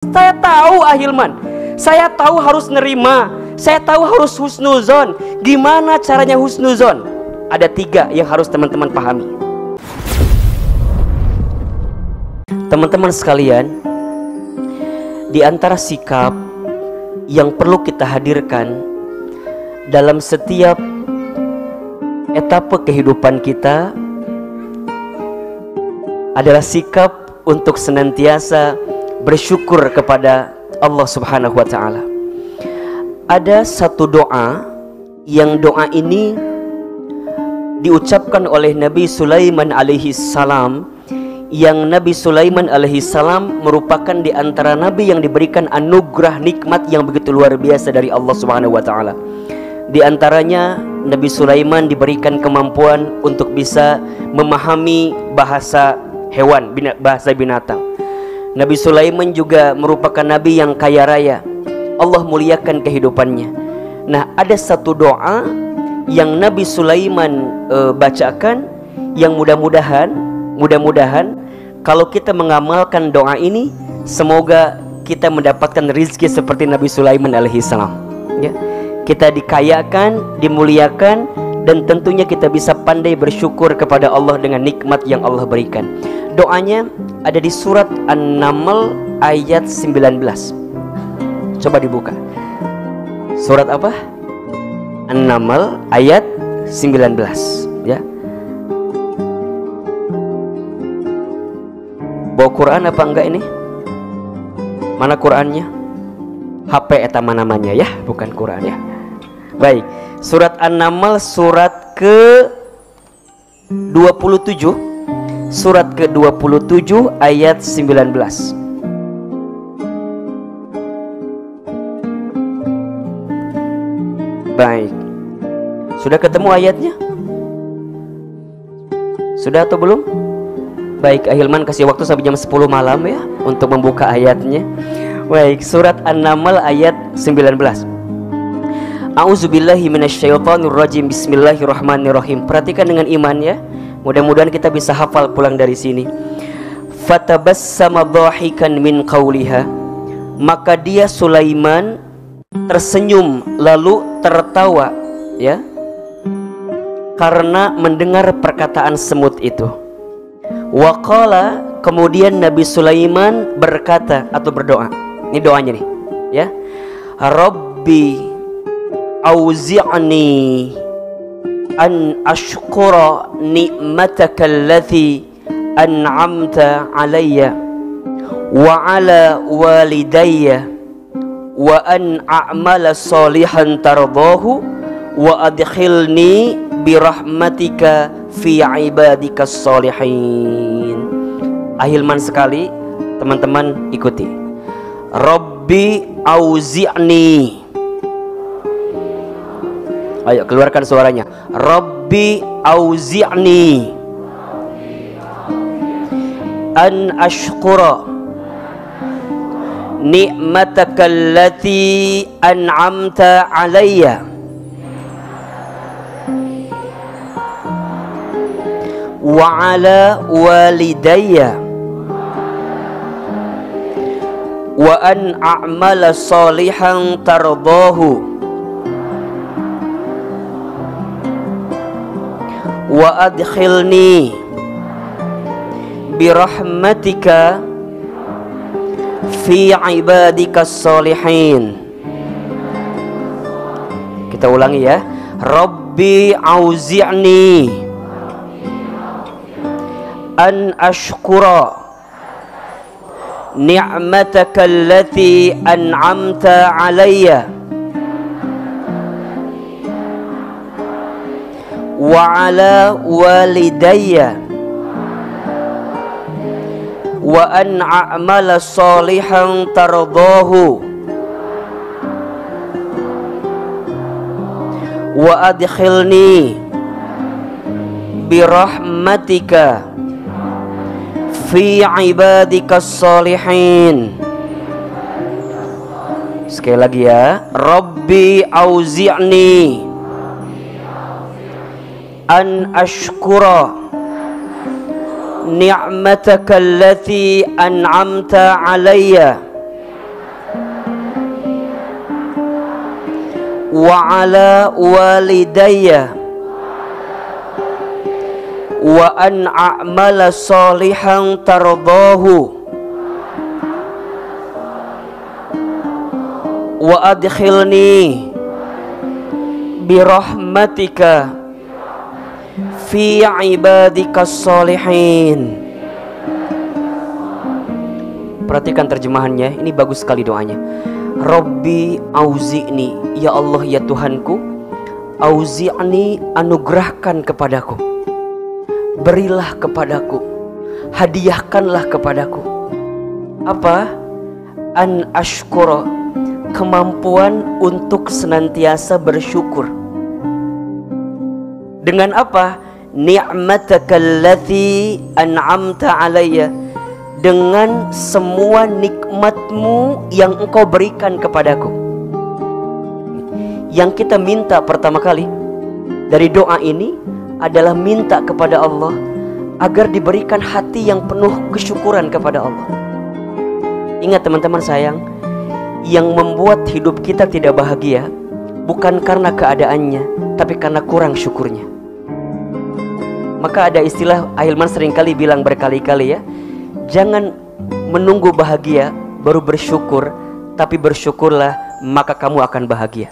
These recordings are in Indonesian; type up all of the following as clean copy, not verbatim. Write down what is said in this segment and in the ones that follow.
Saya tahu Ahilman, saya tahu harus nerima, saya tahu harus husnuzon. Gimana caranya husnuzon? Ada 3 yang harus teman-teman pahami. Teman-teman sekalian, di antara sikap yang perlu kita hadirkan dalam setiap etapa kehidupan kita adalah sikap untuk senantiasa bersyukur kepada Allah Subhanahu wa ta'ala. Ada satu doa yang doa ini diucapkan oleh Nabi Sulaiman alaihi salam, yang Nabi Sulaiman alaihi salam merupakan di antara nabi yang diberikan anugerah nikmat yang begitu luar biasa dari Allah Subhanahu wa ta'ala. Di antaranya Nabi Sulaiman diberikan kemampuan untuk bisa memahami bahasa hewan, bahasa binatang. Nabi Sulaiman juga merupakan nabi yang kaya raya. Allah muliakan kehidupannya. Nah, ada satu doa yang Nabi Sulaiman bacakan, yang mudah-mudahan kalau kita mengamalkan doa ini, semoga kita mendapatkan rizki seperti Nabi Sulaiman alaihi salam, ya. Kita dikayakan, dimuliakan, dan tentunya kita bisa pandai bersyukur kepada Allah dengan nikmat yang Allah berikan. Doanya ada di surat An-Naml ayat 19. Coba dibuka. Surat apa? An-Naml ayat 19, ya. Bawa Quran apa enggak ini? Mana Qurannya? HP eta namanya ya, bukan Quran ya. Baik, surat An-Naml surat ke-27. Surat ke-27 ayat 19. Baik, sudah ketemu ayatnya? Sudah atau belum? Baik, Ahilman kasih waktu sampai jam 10 malam ya untuk membuka ayatnya. Baik, surat An-Naml ayat 19. A'udzubillahi minasyaitonirrajim. Bismillahirrahmanirrahim. Perhatikan dengan iman ya. Mudah-mudahan kita bisa hafal pulang dari sini. Fatabassama dhahikan min qawliha. Maka dia Sulaiman tersenyum lalu tertawa, ya, karena mendengar perkataan semut itu. Wa qala, kemudian Nabi Sulaiman berkata atau berdoa. Ini doanya nih, ya. Rabbi auzi'ni an ashkura ni'mataka allati an'amta alayya wa ala walidayya wa an a'mala salihan tardahu wa adkhilni birahmatika fi ibadika salihin. Ahilman sekali, teman-teman ikuti. Rabbi auzi'ni. Ayo keluarkan suaranya. Rabbi auzi'ni an ashkura ni'mataka allati an'amta alayya wa ala walidayya wa an a'mala salihan tardahu wa adkhilni birahmatika fi ibadika salihin. Kita ulangi ya. Rabbi auzi'ni an ashkura ni'mataka allati an'amta alayya wa ala walidayya wa an a'mala salihan tardahu wa adkhilni birahmatika fi ibadika salihin. Sekali lagi ya. Rabbi auzi'ni an ashkura ni'mataka allati an'amta alayya wa ala walidayya wa an a'mala salihan tardahu wa adkhilni birahmatika fi ibadikas salihin. Perhatikan terjemahannya, ini bagus sekali doanya. Rabbi auzi'ni, ya Allah ya Tuhanku, auzi'ni, anugerahkan kepadaku, berilah kepadaku, hadiahkanlah kepadaku. Apa? An ashkura, kemampuan untuk senantiasa bersyukur. Dengan apa? Ni'matakallati an'amta alayya, dengan semua nikmatmu yang engkau berikan kepadaku. Yang kita minta pertama kali dari doa ini adalah minta kepada Allah agar diberikan hati yang penuh kesyukuran kepada Allah. Ingat teman-teman sayang, yang membuat hidup kita tidak bahagia bukan karena keadaannya, tapi karena kurang syukurnya. Maka ada istilah Ahilman seringkali bilang berkali-kali ya, jangan menunggu bahagia baru bersyukur, tapi bersyukurlah maka kamu akan bahagia.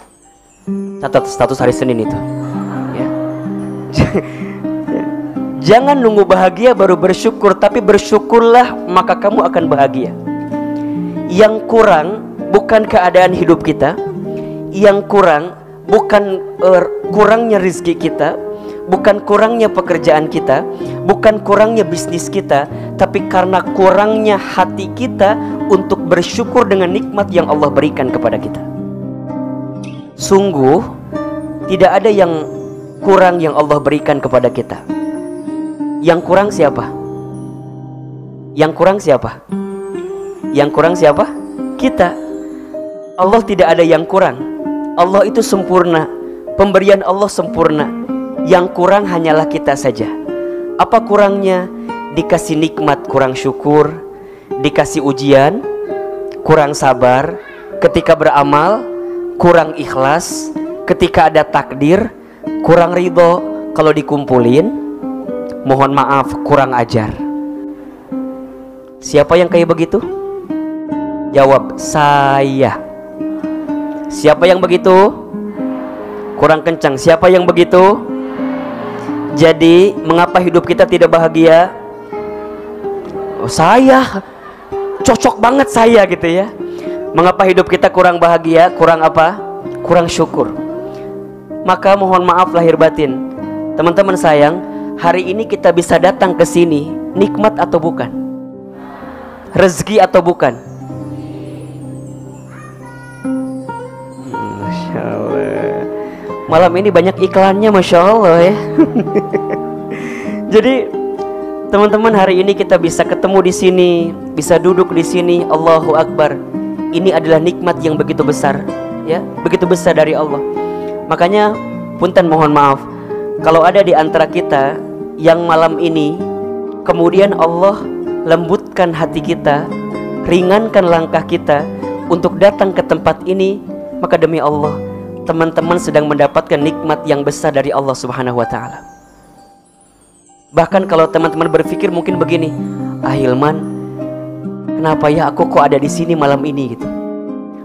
Catat status hari Senin itu ya. Jangan nunggu bahagia baru bersyukur, tapi bersyukurlah maka kamu akan bahagia. Yang kurang bukan keadaan hidup kita, yang kurang bukan kurangnya rezeki kita, bukan kurangnya pekerjaan kita, bukan kurangnya bisnis kita, tapi karena kurangnya hati kita untuk bersyukur dengan nikmat yang Allah berikan kepada kita. Sungguh tidak ada yang kurang yang Allah berikan kepada kita. Yang kurang siapa? Yang kurang siapa? Yang kurang siapa? Kita. Allah tidak ada yang kurang. Allah itu sempurna. Pemberian Allah sempurna. Yang kurang hanyalah kita saja. Apa kurangnya? Dikasih nikmat kurang syukur, dikasih ujian kurang sabar, ketika beramal kurang ikhlas, ketika ada takdir kurang ridho, kalau dikumpulin mohon maaf kurang ajar. Siapa yang kayak begitu? Jawab, saya. Siapa yang begitu? Kurang kencang. Siapa yang begitu? Jadi mengapa hidup kita tidak bahagia? Oh, saya cocok banget saya gitu ya. Mengapa hidup kita kurang bahagia? Kurang apa? Kurang syukur. Maka mohon maaf lahir batin, teman-teman sayang, hari ini kita bisa datang ke sini nikmat atau bukan? Rezeki atau bukan? Masya Allah. Malam ini banyak iklannya, Masya Allah ya. Jadi teman-teman, hari ini kita bisa ketemu di sini, bisa duduk di sini. Allahu Akbar. Ini adalah nikmat yang begitu besar, ya, begitu besar dari Allah. Makanya punten mohon maaf kalau ada di antara kita yang malam ini kemudian Allah lembutkan hati kita, ringankan langkah kita untuk datang ke tempat ini, maka demi Allah teman-teman sedang mendapatkan nikmat yang besar dari Allah Subhanahu wa taala. Bahkan kalau teman-teman berpikir mungkin begini, ah Hilman, kenapa ya aku kok ada di sini malam ini gitu.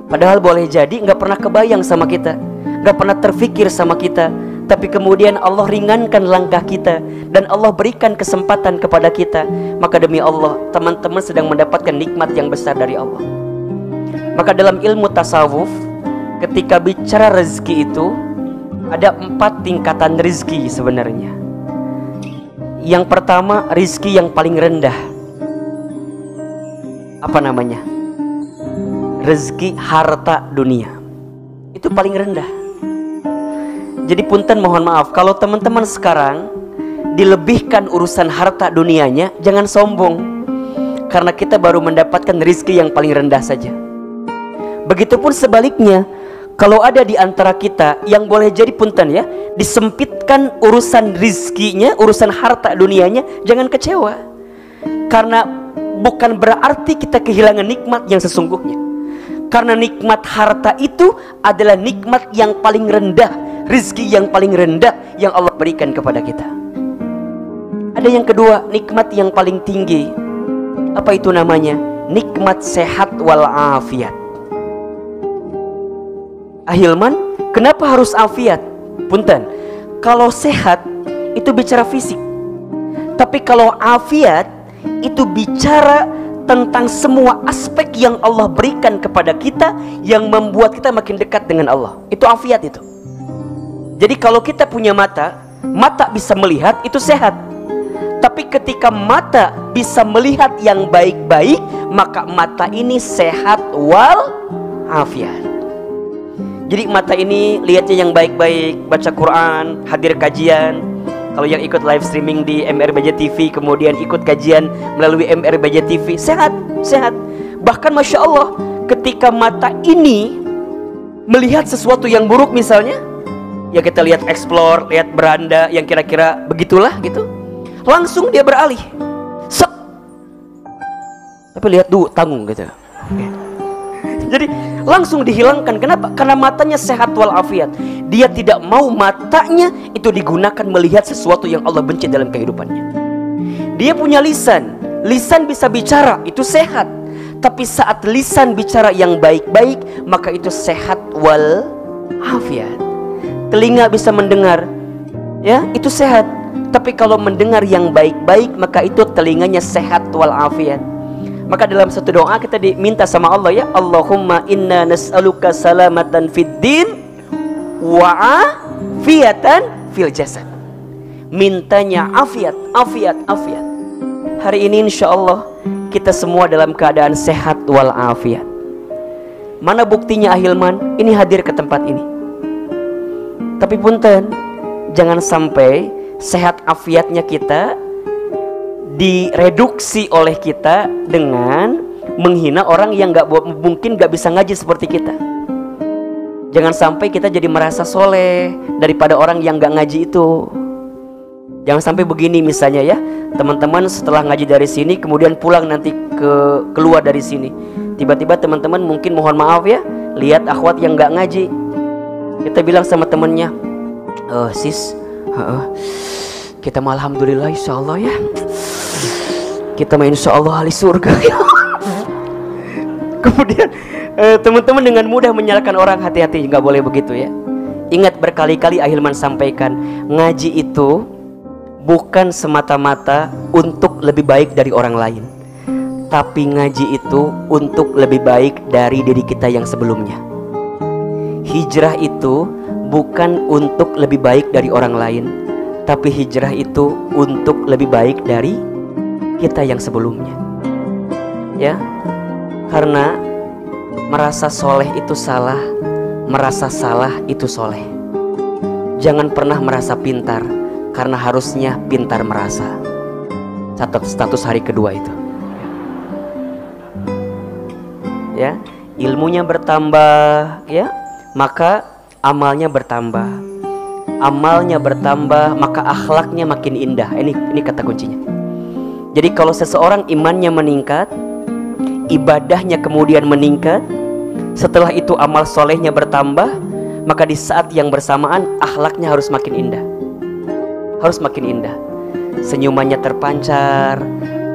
Padahal boleh jadi nggak pernah kebayang sama kita, nggak pernah terfikir sama kita, tapi kemudian Allah ringankan langkah kita dan Allah berikan kesempatan kepada kita. Maka demi Allah teman-teman sedang mendapatkan nikmat yang besar dari Allah. Maka dalam ilmu tasawuf, ketika bicara rezeki itu ada 4 tingkatan rezeki sebenarnya. Yang pertama, rezeki yang paling rendah. Apa namanya? Rezeki harta dunia. Itu paling rendah. Jadi punten mohon maaf, kalau teman-teman sekarang dilebihkan urusan harta dunianya, jangan sombong, karena kita baru mendapatkan rezeki yang paling rendah saja. Begitupun sebaliknya, kalau ada di antara kita yang boleh jadi punten ya, disempitkan urusan rizkinya, urusan harta dunianya, jangan kecewa. Karena bukan berarti kita kehilangan nikmat yang sesungguhnya. Karena nikmat harta itu adalah nikmat yang paling rendah, rizki yang paling rendah yang Allah berikan kepada kita. Ada yang kedua, nikmat yang paling tinggi. Apa itu namanya? Nikmat sehat walafiat. Ahilman, kenapa harus afiat? Punten, kalau sehat itu bicara fisik, tapi kalau afiat itu bicara tentang semua aspek yang Allah berikan kepada kita yang membuat kita makin dekat dengan Allah. Itu afiat itu. Jadi kalau kita punya mata, mata bisa melihat, itu sehat. Tapi ketika mata bisa melihat yang baik-baik, maka mata ini sehat wal afiat. Jadi mata ini lihatnya yang baik-baik, baca Quran, hadir kajian. Kalau yang ikut live streaming di MRBJ TV, kemudian ikut kajian melalui MRBJ TV, sehat, sehat. Bahkan Masya Allah, ketika mata ini melihat sesuatu yang buruk misalnya, ya kita lihat explore, lihat beranda yang kira-kira begitulah gitu, langsung dia beralih. Sep. Tapi lihat dulu, tanggung gitu. Jadi langsung dihilangkan. Kenapa? Karena matanya sehat walafiat. Dia tidak mau matanya itu digunakan melihat sesuatu yang Allah benci dalam kehidupannya. Dia punya lisan. Lisan bisa bicara, itu sehat. Tapi saat lisan bicara yang baik-baik, maka itu sehat walafiat. Telinga bisa mendengar, ya, itu sehat. Tapi kalau mendengar yang baik-baik, maka itu telinganya sehat walafiat. Maka dalam satu doa kita diminta sama Allah, ya, Allahumma inna nas'aluka salamatan fid din wa afiatan fil jasad. Mintanya afiat, afiat, afiat. Hari ini insya Allah kita semua dalam keadaan sehat walafiat. Mana buktinya Ahilman? Ini hadir ke tempat ini. Tapi punten, jangan sampai sehat afiatnya kita direduksi oleh kita dengan menghina orang yang mungkin gak bisa ngaji seperti kita. Jangan sampai kita jadi merasa soleh daripada orang yang gak ngaji itu. Jangan sampai begini misalnya, ya, teman-teman setelah ngaji dari sini kemudian pulang nanti keluar dari sini, tiba-tiba teman-teman mungkin mohon maaf ya, lihat akhwat yang gak ngaji. Kita bilang sama temennya, sis, kita mah alhamdulillah insya Allah ya, kita mah insya Allah ahli surga ya. Kemudian teman-teman dengan mudah menyalahkan orang. Hati-hati, nggak boleh begitu ya. Ingat, berkali-kali Ahilman sampaikan, ngaji itu bukan semata-mata untuk lebih baik dari orang lain, tapi ngaji itu untuk lebih baik dari diri kita yang sebelumnya. Hijrah itu bukan untuk lebih baik dari orang lain, tapi hijrah itu untuk lebih baik dari kita yang sebelumnya. Ya, karena merasa soleh itu salah, merasa salah itu soleh. Jangan pernah merasa pintar, karena harusnya pintar merasa. Catat status hari kedua itu. Ya, ilmunya bertambah, ya, maka amalnya bertambah. Amalnya bertambah, maka akhlaknya makin indah. Ini kata kuncinya. Jadi kalau seseorang imannya meningkat, ibadahnya kemudian meningkat, setelah itu amal solehnya bertambah, maka di saat yang bersamaan akhlaknya harus makin indah. Harus makin indah. Senyumannya terpancar,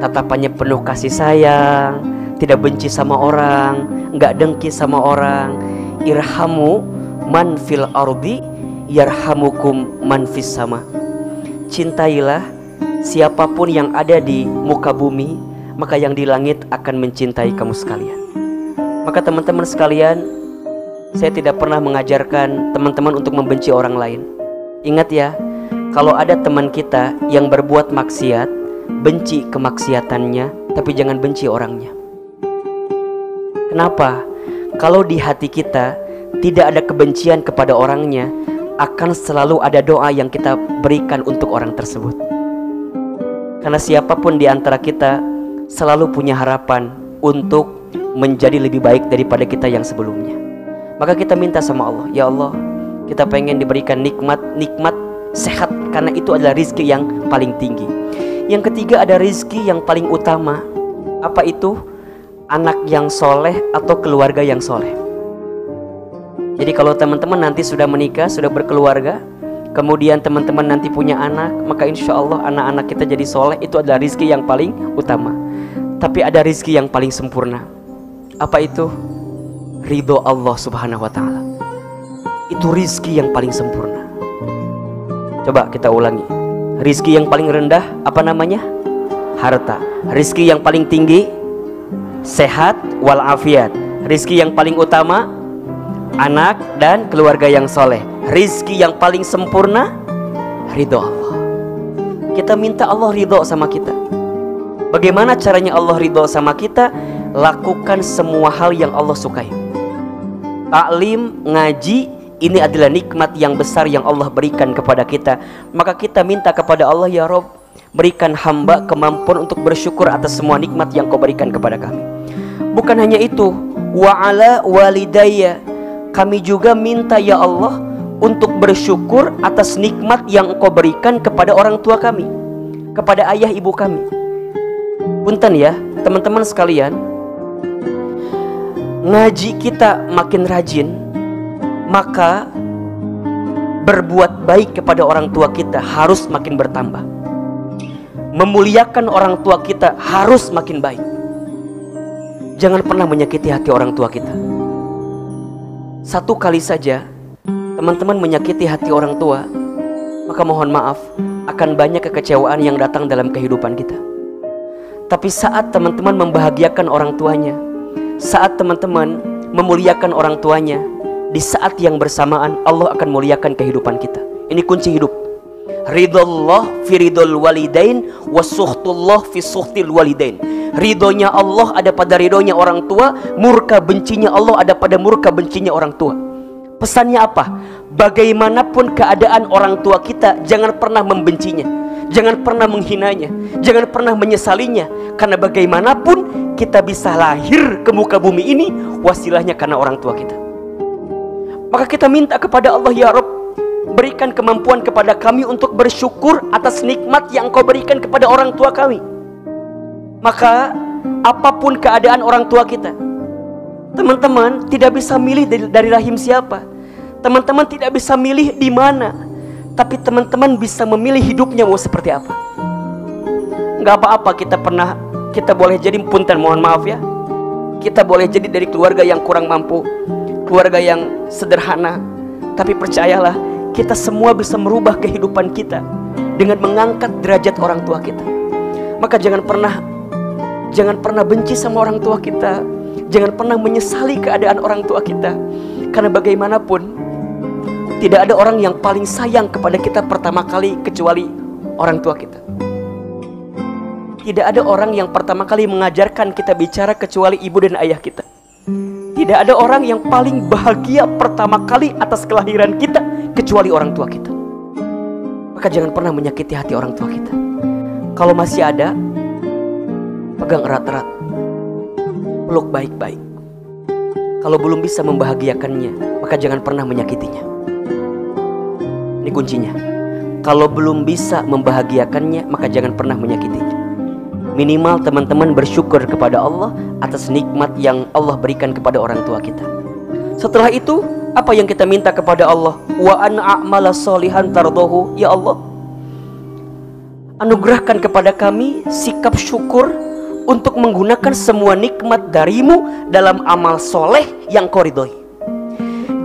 tatapannya penuh kasih sayang, tidak benci sama orang, nggak dengki sama orang. Irhamu man fil ardi yarhamukum man fis sama. Cintailah siapapun yang ada di muka bumi, maka yang di langit akan mencintai kamu sekalian. Maka teman-teman sekalian, saya tidak pernah mengajarkan teman-teman untuk membenci orang lain. Ingat ya, kalau ada teman kita yang berbuat maksiat, benci kemaksiatannya, tapi jangan benci orangnya. Kenapa? Kalau di hati kita tidak ada kebencian kepada orangnya, akan selalu ada doa yang kita berikan untuk orang tersebut. Karena siapapun di antara kita selalu punya harapan untuk menjadi lebih baik daripada kita yang sebelumnya. Maka kita minta sama Allah, ya Allah, kita pengen diberikan nikmat sehat, karena itu adalah rizki yang paling tinggi. Yang ketiga, ada rizki yang paling utama. Apa itu? Anak yang soleh atau keluarga yang soleh. Jadi kalau teman-teman nanti sudah menikah, sudah berkeluarga, kemudian teman-teman nanti punya anak, maka insya Allah anak-anak kita jadi soleh. Itu adalah rizki yang paling utama. Tapi ada rizki yang paling sempurna. Apa itu? Ridho Allah subhanahu wa ta'ala. Itu rizki yang paling sempurna. Coba kita ulangi. Rizki yang paling rendah apa namanya? Harta. Rizki yang paling tinggi sehat walafiat. Rizki yang paling utama anak dan keluarga yang soleh. Rizki yang paling sempurna ridho Allah. Kita minta Allah ridho sama kita. Bagaimana caranya Allah ridho sama kita? Lakukan semua hal yang Allah sukai. Taklim, ngaji, ini adalah nikmat yang besar yang Allah berikan kepada kita. Maka kita minta kepada Allah, ya Rob, berikan hamba kemampuan untuk bersyukur atas semua nikmat yang Kau berikan kepada kami. Bukan hanya itu, wa ala walidayya, kami juga minta ya Allah untuk bersyukur atas nikmat yang Engkau berikan kepada orang tua kami, kepada ayah ibu kami. Punten ya teman-teman sekalian, ngaji kita makin rajin, maka berbuat baik kepada orang tua kita harus makin bertambah. Memuliakan orang tua kita harus makin baik. Jangan pernah menyakiti hati orang tua kita. Satu kali saja teman-teman menyakiti hati orang tua, maka mohon maaf, akan banyak kekecewaan yang datang dalam kehidupan kita. Tapi saat teman-teman membahagiakan orang tuanya, saat teman-teman memuliakan orang tuanya, di saat yang bersamaan Allah akan muliakan kehidupan kita. Ini kunci hidup. Ridullah fi ridul walidain wa suhtullah fi suhtil walidain. Ridhonya Allah ada pada ridhonya orang tua, murka bencinya Allah ada pada murka bencinya orang tua. Pesannya apa? Bagaimanapun keadaan orang tua kita, jangan pernah membencinya, jangan pernah menghinanya, jangan pernah menyesalinya. Karena bagaimanapun kita bisa lahir ke muka bumi ini wasilahnya karena orang tua kita. Maka kita minta kepada Allah, ya Rabb, berikan kemampuan kepada kami untuk bersyukur atas nikmat yang Kau berikan kepada orang tua kami. Maka apapun keadaan orang tua kita, teman-teman tidak bisa milih dari rahim siapa. Teman-teman tidak bisa milih di mana. Tapi teman-teman bisa memilih hidupnya mau seperti apa. Gak apa-apa kita boleh jadi, punten mohon maaf ya, kita boleh jadi dari keluarga yang kurang mampu, keluarga yang sederhana. Tapi percayalah, kita semua bisa merubah kehidupan kita dengan mengangkat derajat orang tua kita. Maka jangan pernah benci sama orang tua kita. Jangan pernah menyesali keadaan orang tua kita. Karena bagaimanapun tidak ada orang yang paling sayang kepada kita pertama kali kecuali orang tua kita. Tidak ada orang yang pertama kali mengajarkan kita bicara kecuali ibu dan ayah kita. Tidak ada orang yang paling bahagia pertama kali atas kelahiran kita kecuali orang tua kita. Maka jangan pernah menyakiti hati orang tua kita. Kalau masih ada, pegang erat-erat, peluk baik-baik. Kalau belum bisa membahagiakannya, maka jangan pernah menyakitinya. Ini kuncinya. Kalau belum bisa membahagiakannya, maka jangan pernah menyakitinya. Minimal teman-teman bersyukur kepada Allah atas nikmat yang Allah berikan kepada orang tua kita. Setelah itu, apa yang kita minta kepada Allah? Wa an a'mala sholihan tardohu. Ya Allah, anugerahkan kepada kami sikap syukur untuk menggunakan semua nikmat darimu dalam amal soleh yang Kau ridhoi.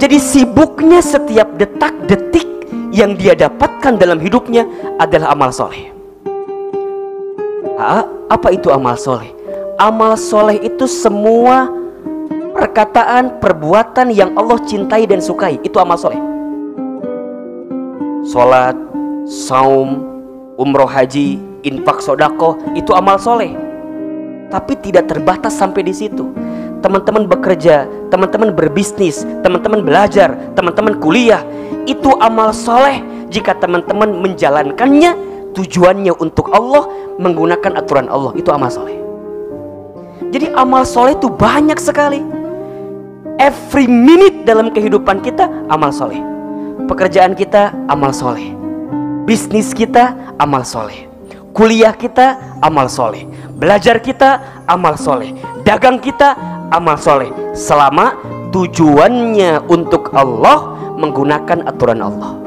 Jadi sibuknya setiap detak-detik yang dia dapatkan dalam hidupnya adalah amal soleh. Apa itu amal soleh? Amal soleh itu semua perkataan, perbuatan yang Allah cintai dan sukai. Itu amal soleh. Sholat, saum, umroh haji, infak sodakoh, itu amal soleh. Tapi tidak terbatas sampai di situ. Teman-teman bekerja, teman-teman berbisnis, teman-teman belajar, teman-teman kuliah, itu amal soleh jika teman-teman menjalankannya tujuannya untuk Allah, menggunakan aturan Allah. Itu amal soleh. Jadi amal soleh itu banyak sekali. Every minute dalam kehidupan kita amal soleh. Pekerjaan kita amal soleh, bisnis kita amal soleh, kuliah kita amal soleh, belajar kita amal soleh, dagang kita amal soleh, selama tujuannya untuk Allah, menggunakan aturan Allah.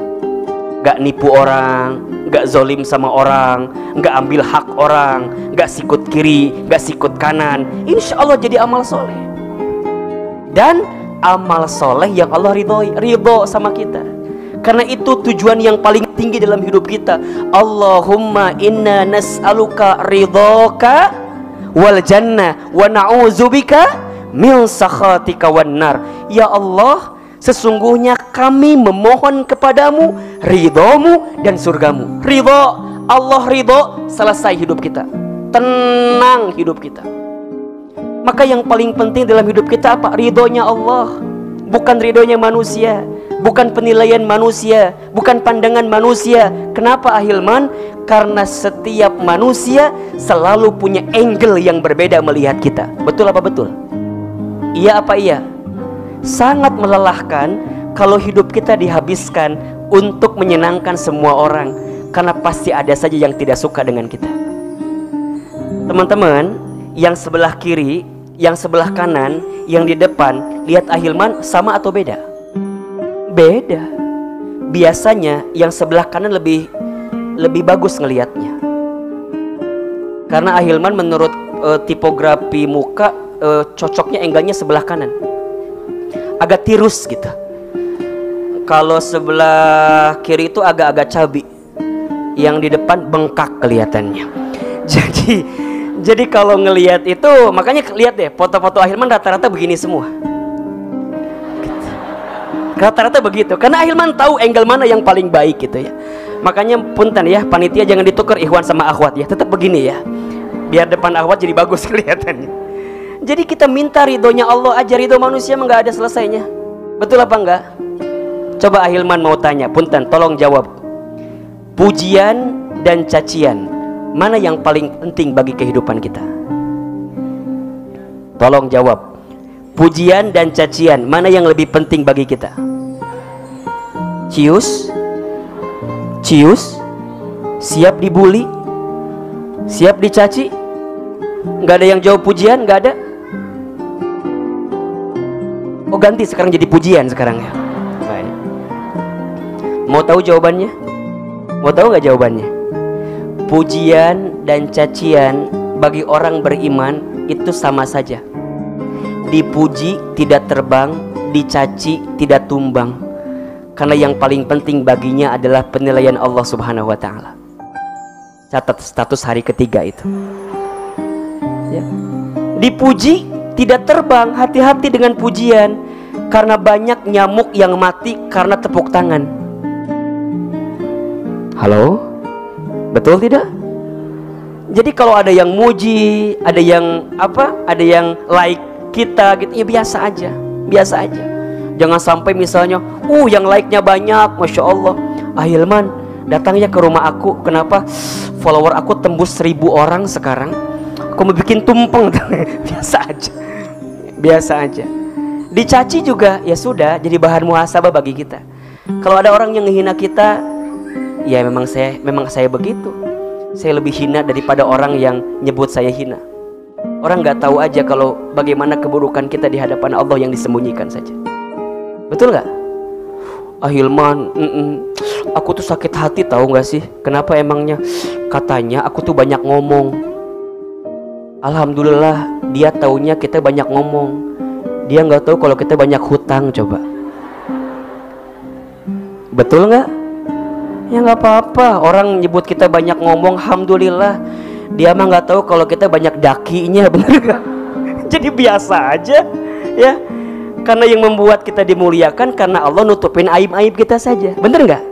Gak nipu orang, gak zolim sama orang, gak ambil hak orang, gak sikut kiri, gak sikut kanan, insya Allah jadi amal soleh. Dan amal soleh yang Allah ridho sama kita. Karena itu tujuan yang paling tinggi dalam hidup kita. Allahumma inna nas'aluka ridhoka wal jannah wa na'udzubika min sakhatika wan nar. Ya Allah, sesungguhnya kami memohon kepadamu ridhomu dan surgamu. Ridho, Allah ridho, selesai hidup kita, tenang hidup kita. Maka yang paling penting dalam hidup kita apa? Ridhonya Allah, bukan ridhonya manusia, bukan penilaian manusia, bukan pandangan manusia. Kenapa Ahilman? Karena setiap manusia selalu punya angle yang berbeda melihat kita. Betul apa betul? Iya apa iya? Sangat melelahkan kalau hidup kita dihabiskan untuk menyenangkan semua orang, karena pasti ada saja yang tidak suka dengan kita. Teman-teman, yang sebelah kiri, yang sebelah kanan, yang di depan, lihat Ahilman sama atau beda? Beda. Biasanya yang sebelah kanan lebih bagus ngelihatnya, karena Ahilman menurut tipografi muka cocoknya angle-nya sebelah kanan, agak tirus gitu. Kalau sebelah kiri itu agak-agak cabi, yang di depan bengkak kelihatannya. Jadi kalau ngelihat itu, makanya lihat deh foto-foto Ahilman rata-rata begini semua. Rata-rata begitu, karena Ahilman tahu angle mana yang paling baik gitu ya. Makanya punten ya, panitia jangan ditukar ikhwan sama akhwat ya, tetap begini ya, biar depan akhwat jadi bagus kelihatannya. Jadi kita minta ridhonya Allah aja, ridho manusia enggak ada selesainya. Betul apa enggak? Coba Ahilman mau tanya, punten tolong jawab. Pujian dan cacian, mana yang paling penting bagi kehidupan kita? Tolong jawab. Pujian dan cacian, mana yang lebih penting bagi kita? Cius? Siap dibully? Siap dicaci? Nggak ada yang jawab pujian? Nggak ada? Oh ganti sekarang jadi pujian sekarang ya. Baik. Mau tahu jawabannya? Mau tahu nggak jawabannya? Pujian dan cacian bagi orang beriman itu sama saja. Dipuji tidak terbang, dicaci tidak tumbang. Karena yang paling penting baginya adalah penilaian Allah Subhanahu wa Ta'ala. Catat status hari ketiga itu ya. Dipuji tidak terbang, hati-hati dengan pujian, karena banyak nyamuk yang mati karena tepuk tangan. Halo? Betul tidak? Jadi kalau ada yang muji, ada yang ada yang like kita gitu, ya biasa aja, biasa aja. Jangan sampai misalnya, yang like-nya banyak, Masya Allah, Ahilman datangnya ke rumah aku, kenapa follower aku tembus 1000 orang sekarang, aku mau bikin tumpeng. Biasa aja, biasa aja. Dicaci juga, ya sudah, jadi bahan muhasabah bagi kita. Kalau ada orang yang menghina kita, ya memang saya begitu. Saya lebih hina daripada orang yang nyebut saya hina. Orang nggak tahu aja kalau bagaimana keburukan kita di hadapan Allah yang disembunyikan saja. Betul nggak? Ahilman, aku tuh sakit hati tahu nggak sih? Kenapa emangnya? Katanya aku tuh banyak ngomong. Alhamdulillah, dia taunya kita banyak ngomong. Dia nggak tahu kalau kita banyak hutang. Coba. Betul nggak? Ya nggak apa-apa. Orang nyebut kita banyak ngomong, alhamdulillah. Dia mah nggak tahu kalau kita banyak dakinya, bener nggak? Jadi biasa aja, ya. Karena yang membuat kita dimuliakan karena Allah nutupin aib-aib kita saja, bener nggak?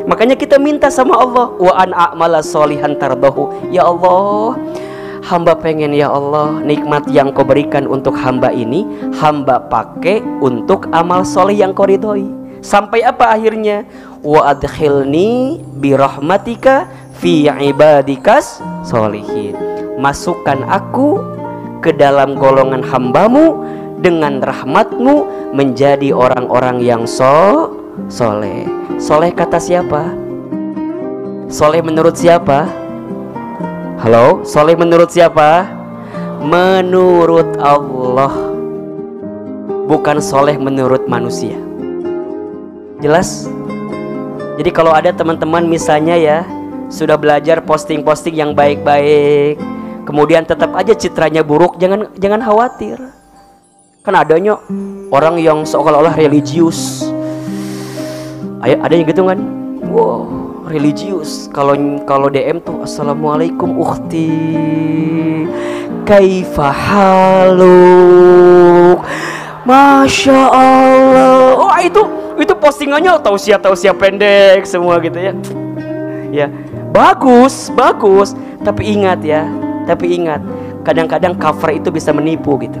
Makanya kita minta sama Allah, wa an a'mala sholihan tardahu. Ya Allah, hamba pengen ya Allah, nikmat yang kau berikan untuk hamba ini, hamba pakai untuk amal soleh yang kau ridhoi. Sampai apa akhirnya? Wa adkhilni birahmatika fi ibadikas sholihin. Masukkan aku ke dalam golongan hambamu dengan rahmatmu menjadi orang-orang yang soleh. Soleh kata siapa? Soleh menurut siapa? Halo, soleh menurut siapa? menurut Allah, bukan soleh menurut manusia. Jelas? Jadi kalau ada teman-teman misalnya ya sudah belajar posting-posting yang baik-baik, kemudian tetap aja citranya buruk, jangan khawatir. Kan adanya orang yang seolah-olah religius. Ada yang gitu kan? Wow, religius. Kalau DM tuh assalamualaikum ukhti, kaifa haluk, masya Allah. Oh itu postingannya tausiah pendek semua gitu ya. Ya bagus. Tapi ingat, kadang-kadang cover itu bisa menipu gitu.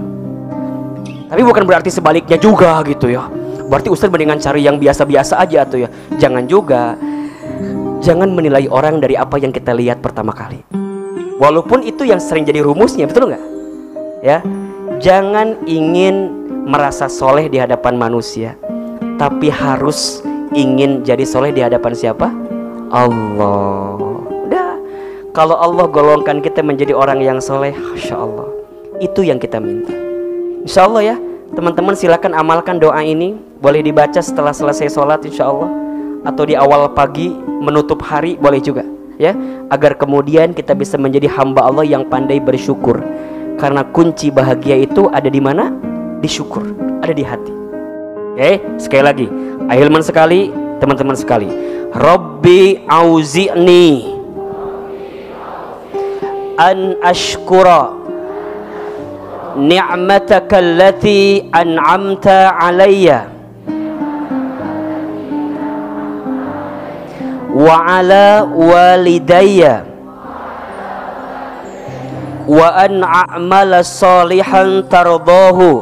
Tapi bukan berarti sebaliknya juga gitu ya. Berarti Ustaz mendingan cari yang biasa-biasa aja tuh ya. Jangan juga. Jangan menilai orang dari apa yang kita lihat pertama kali. Walaupun itu yang sering jadi rumusnya, betul nggak? Ya, jangan ingin merasa soleh di hadapan manusia, tapi harus ingin jadi soleh di hadapan siapa? Allah. Udah, kalau Allah golongkan kita menjadi orang yang soleh, Masya Allah, itu yang kita minta. Insya Allah ya, teman-teman silakan amalkan doa ini. Boleh dibaca setelah selesai sholat insya Allah, atau di awal pagi menutup hari boleh juga ya, agar kemudian kita bisa menjadi hamba Allah yang pandai bersyukur. Karena kunci bahagia itu ada di mana? Di syukur, ada di hati. Oke, sekali lagi, ahilman sekali, teman-teman sekali. Rabbi auzi'ni an ashkura ni'mataka allati an'amta alayya wa ala walidayya wa an a'mala salihan tardahu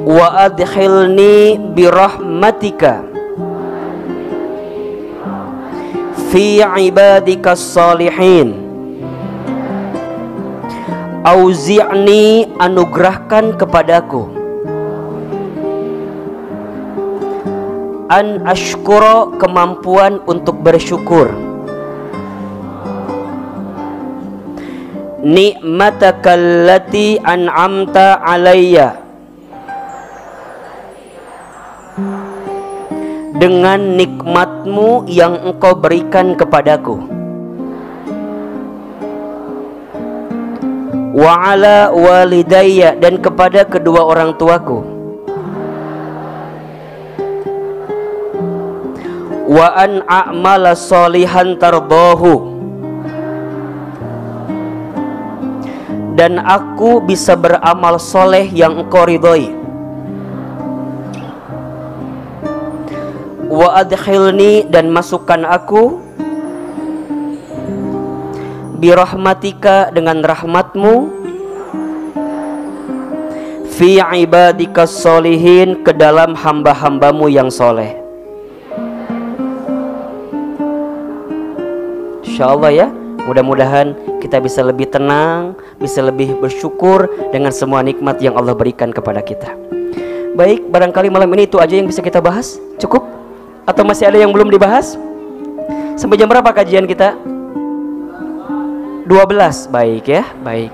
wa adkhilni birahmatika fi ibadika salihin. Auzi'ni, anugerahkan kepadaku, an ashkura, kemampuan untuk bersyukur, ni'mataka allati an'amta alayya, dengan nikmatmu yang engkau berikan kepadaku, wa ala walidayya, dan kepada kedua orang tuaku, wa an a'mala sholihan tardahu, dan aku bisa beramal soleh yang engkau ridhoi, wa adkhilni, dan masukkan aku birahmatika, dengan rahmatmu, fi ibadika sholihin, ke dalam hamba-hambamu yang soleh. Insyaallah ya, mudah-mudahan kita bisa lebih tenang, bisa lebih bersyukur dengan semua nikmat yang Allah berikan kepada kita. Baik, barangkali malam ini itu aja yang bisa kita bahas. Cukup? Atau masih ada yang belum dibahas? Sampai jam berapa kajian kita? 12. Baik ya, baik.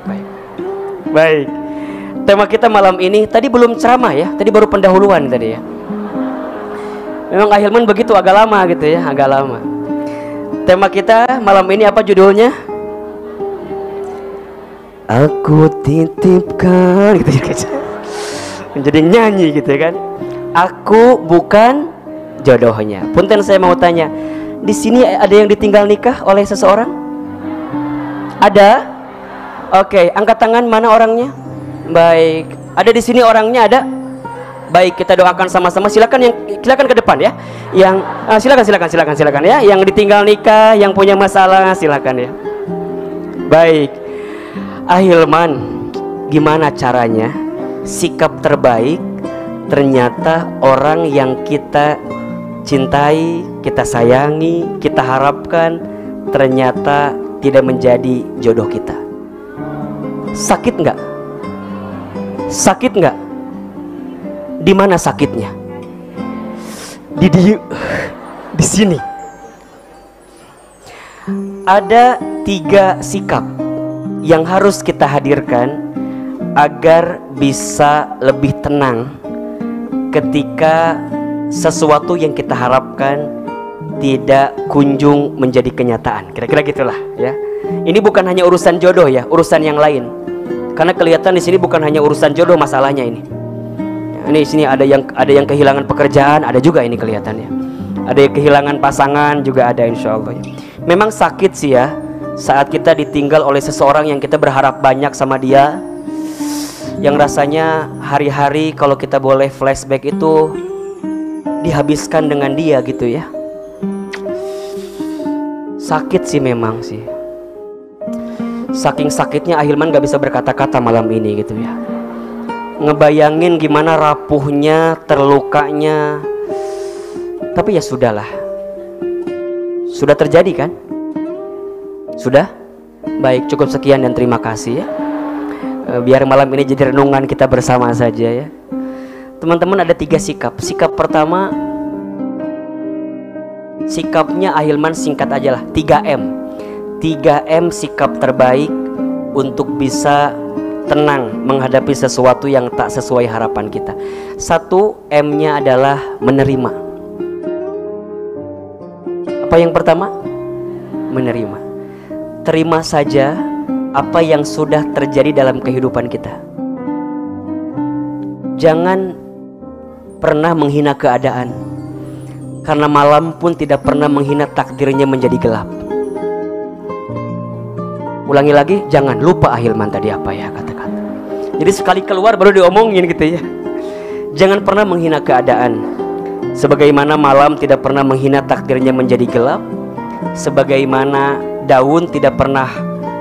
Tema kita malam ini, tadi belum ceramah ya, tadi baru pendahuluan tadi ya. Memang ahilman begitu, agak lama gitu ya, agak lama. Tema kita malam ini apa judulnya? Aku titipkan gitu ya, jadi nyanyi gitu kan. Aku bukan jodohnya. Punten, saya mau tanya, di sini ada yang ditinggal nikah oleh seseorang? Ada? Oke, angkat tangan, mana orangnya? Baik. Ada di sini orangnya, ada? Baik, kita doakan sama-sama. Silakan ke depan ya. Yang silakan ya. Yang ditinggal nikah, yang punya masalah, silakan ya. Baik. Ahilman, gimana caranya sikap terbaik ternyata orang yang kita cintai, kita sayangi, kita harapkan ternyata tidak menjadi jodoh kita? Sakit nggak? Sakit nggak? Di mana sakitnya? Di sini. Ada 3 sikap yang harus kita hadirkan agar bisa lebih tenang ketika sesuatu yang kita harapkan tidak kunjung menjadi kenyataan. Kira-kira gitulah ya. Ini bukan hanya urusan jodoh ya, urusan yang lain. Karena kelihatan di sini bukan hanya urusan jodoh masalahnya ini. Ini sini ada yang kehilangan pekerjaan, ada juga ini kelihatannya. Ada yang kehilangan pasangan juga ada, insya Allah ya. Memang sakit sih ya saat kita ditinggal oleh seseorang yang kita berharap banyak sama dia, yang rasanya hari-hari kalau kita boleh flashback itu dihabiskan dengan dia gitu ya. Sakit sih memang sih. Saking sakitnya Ahilman gak bisa berkata-kata malam ini gitu ya. Ngebayangin gimana rapuhnya, terlukanya. Tapi ya sudahlah. Sudah terjadi kan? Sudah? Baik, cukup sekian dan terima kasih ya. Biar malam ini jadi renungan kita bersama saja ya. Teman-teman, ada 3 sikap. Sikap pertama, sikapnya Ahilman singkat aja lah, 3M. 3M sikap terbaik untuk bisa tenang menghadapi sesuatu yang tak sesuai harapan kita. 1, M-nya adalah menerima. Apa yang pertama? Menerima. Terima saja apa yang sudah terjadi dalam kehidupan kita. Jangan pernah menghina keadaan, karena malam pun tidak pernah menghina takdirnya menjadi gelap. Ulangi lagi, jangan lupa Ahilman tadi apa ya kata-kata. Jadi sekali keluar baru diomongin gitu ya. Jangan pernah menghina keadaan, sebagaimana malam tidak pernah menghina takdirnya menjadi gelap, sebagaimana daun tidak pernah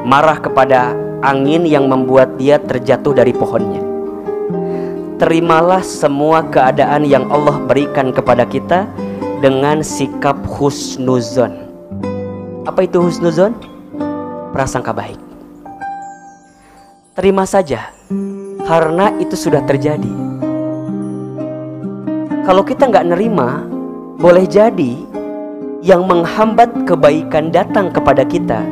marah kepada angin yang membuat dia terjatuh dari pohonnya. Terimalah semua keadaan yang Allah berikan kepada kita dengan sikap husnuzon. Apa itu husnuzon? Prasangka baik. Terima saja, karena itu sudah terjadi. Kalau kita nggak nerima, boleh jadi yang menghambat kebaikan datang kepada kita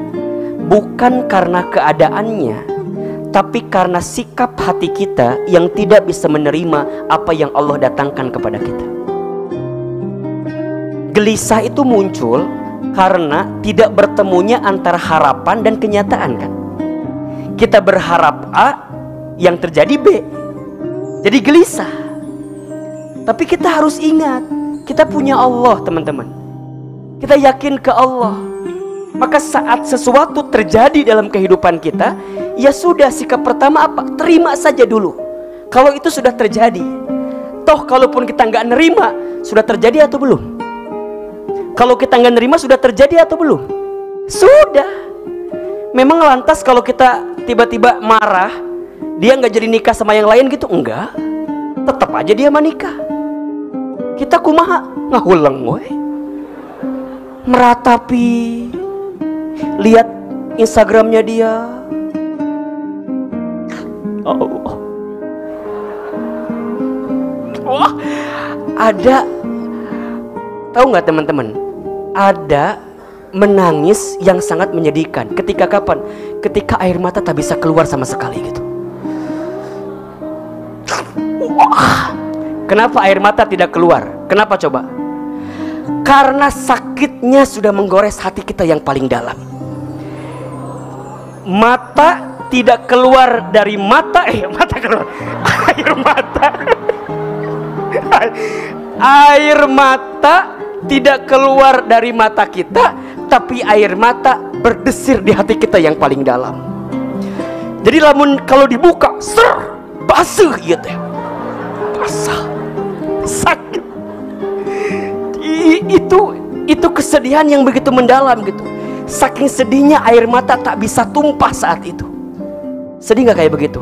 bukan karena keadaannya, tapi karena sikap hati kita yang tidak bisa menerima apa yang Allah datangkan kepada kita. Gelisah itu muncul karena tidak bertemunya antara harapan dan kenyataan kan. Kita berharap A, yang terjadi B, jadi gelisah. Tapi kita harus ingat, kita punya Allah teman-teman. Kita yakin ke Allah. Maka saat sesuatu terjadi dalam kehidupan kita, ya sudah, sikap pertama apa? Terima saja dulu. Kalau itu sudah terjadi, toh kalaupun kita nggak nerima, sudah terjadi atau belum? Kalau kita nggak nerima, sudah terjadi atau belum? Sudah. Memang lantas kalau kita tiba-tiba marah, dia nggak jadi nikah sama yang lain gitu? Enggak. Tetap aja dia menikah. Kita kumaha ngahuleng we. Meratapi, lihat Instagramnya dia. Oh. Wah, ada, tahu nggak teman-teman? Ada menangis yang sangat menyedihkan. Ketika kapan? Ketika air mata tak bisa keluar sama sekali gitu. Wah, kenapa air mata tidak keluar? Kenapa coba? Karena sakitnya sudah menggores hati kita yang paling dalam. Mata tidak keluar dari mata, mata keluar. Air mata. Air mata tidak keluar dari mata kita, tapi air mata berdesir di hati kita yang paling dalam. Jadi lamun kalau dibuka, ser, basuh ya teh. Basah. Sakit. Itu kesedihan yang begitu mendalam gitu. Saking sedihnya air mata tak bisa tumpah saat itu. Sedih gak kayak begitu?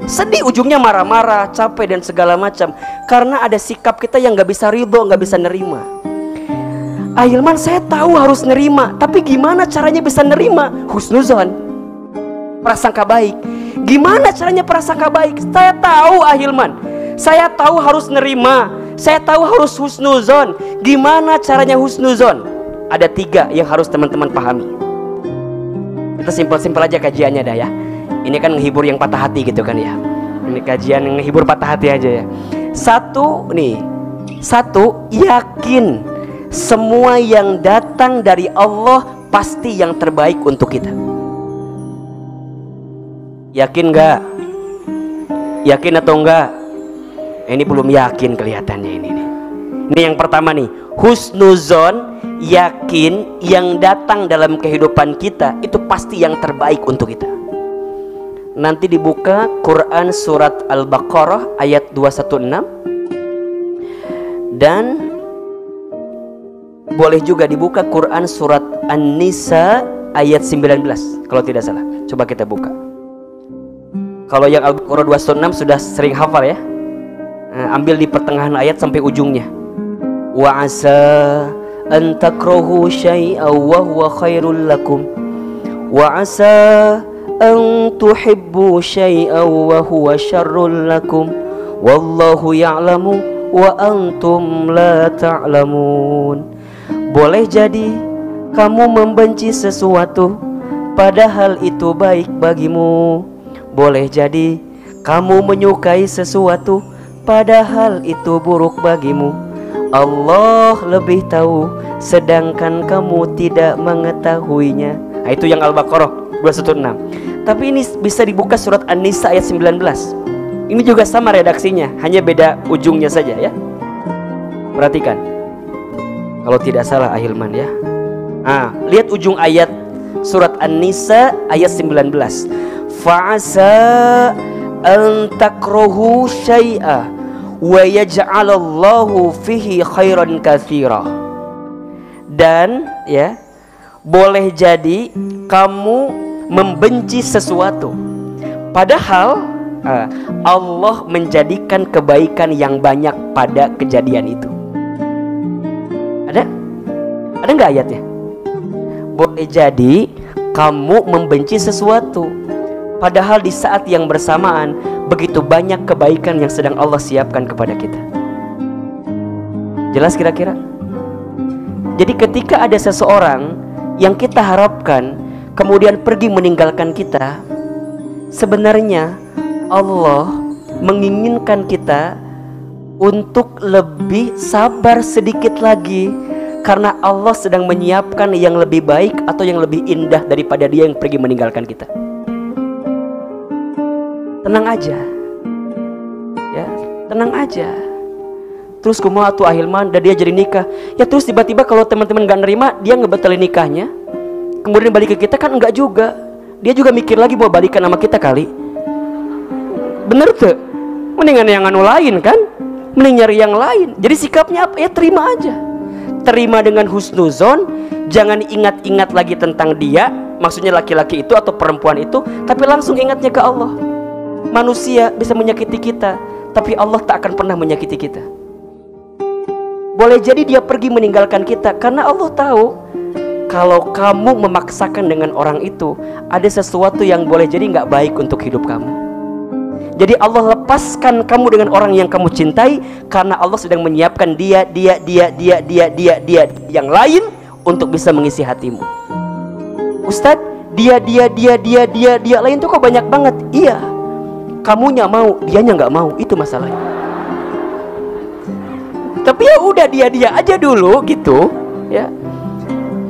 Sedih, ujungnya marah-marah, capek dan segala macam. Karena ada sikap kita yang gak bisa ridho, gak bisa nerima. Ahilman, saya tahu harus nerima, tapi gimana caranya bisa nerima? Husnuzon, prasangka baik. Gimana caranya prasangka baik? Saya tahu Ahilman, saya tahu harus nerima, saya tahu harus husnuzon. Gimana caranya husnuzon? Ada 3 yang harus teman-teman pahami. Kita simpel-simpel aja kajiannya dah ya. Ini kan menghibur yang patah hati gitu kan ya. Ini kajian yang menghibur patah hati aja ya. Satu, yakin semua yang datang dari Allah pasti yang terbaik untuk kita. Yakin nggak? Yakin atau enggak? Ini belum yakin kelihatannya ini nih. Ini yang pertama nih, husnuzon, yakin yang datang dalam kehidupan kita itu pasti yang terbaik untuk kita. Nanti dibuka Quran surat Al-Baqarah ayat 216, dan boleh juga dibuka Quran surat An-Nisa ayat 19 kalau tidak salah. Coba kita buka. Kalau yang Al-Baqarah 216 sudah sering hafal ya. Ambil di pertengahan ayat sampai ujungnya. Wa asa an takrahu syai'an wa huwa khairul lakum wa asa an tuhibbu syai'an wa huwa syarrul lakum wallahu ya'lamu wa antum la ta'lamun. Boleh jadi kamu membenci sesuatu padahal itu baik bagimu. Boleh jadi kamu menyukai sesuatu padahal itu buruk bagimu. Allah lebih tahu sedangkan kamu tidak mengetahuinya. Nah, itu yang Al-Baqarah 216. Tapi ini bisa dibuka surat An-Nisa ayat 19. Ini juga sama redaksinya, hanya beda ujungnya saja ya. Perhatikan. Kalau tidak salah Ahilman ya. Lihat ujung ayat surat An-Nisa ayat 19. Fa'asa an takrahu syai'a wa yaj'alallahu fihi khairan katsira. Dan ya, boleh jadi kamu membenci sesuatu padahal Allah menjadikan kebaikan yang banyak pada kejadian itu. Ada nggak ayatnya? Boleh jadi kamu membenci sesuatu padahal di saat yang bersamaan begitu banyak kebaikan yang sedang Allah siapkan kepada kita. Jelas kira-kira? Jadi ketika ada seseorang yang kita harapkan kemudian pergi meninggalkan kita, sebenarnya Allah menginginkan kita untuk lebih sabar sedikit lagi, karena Allah sedang menyiapkan yang lebih baik atau yang lebih indah daripada dia yang pergi meninggalkan kita. Tenang aja ya, tenang aja. Terus kumaha tuh Ahilman, dan dia jadi nikah ya, terus tiba-tiba kalau teman-teman gak nerima, dia ngebatalin nikahnya, kemudian balik ke kita kan enggak juga. Dia juga mikir lagi mau balikan sama kita kali. Bener tuh, mendingan yang anu lain kan, mending nyari yang lain. Jadi sikapnya apa ya, terima aja, terima dengan husnuzon. Jangan ingat-ingat lagi tentang dia, maksudnya laki-laki itu atau perempuan itu, tapi langsung ingatnya ke Allah. Manusia bisa menyakiti kita, tapi Allah tak akan pernah menyakiti kita. Boleh jadi dia pergi meninggalkan kita karena Allah tahu kalau kamu memaksakan dengan orang itu, ada sesuatu yang boleh jadi nggak baik untuk hidup kamu. Jadi Allah lepaskan kamu dengan orang yang kamu cintai karena Allah sedang menyiapkan dia yang lain untuk bisa mengisi hatimu. Ustadz, dia lain tuh kok banyak banget. Iya, kamunya mau, dianya nggak mau, itu masalahnya. Tapi ya udah, dia aja dulu gitu ya.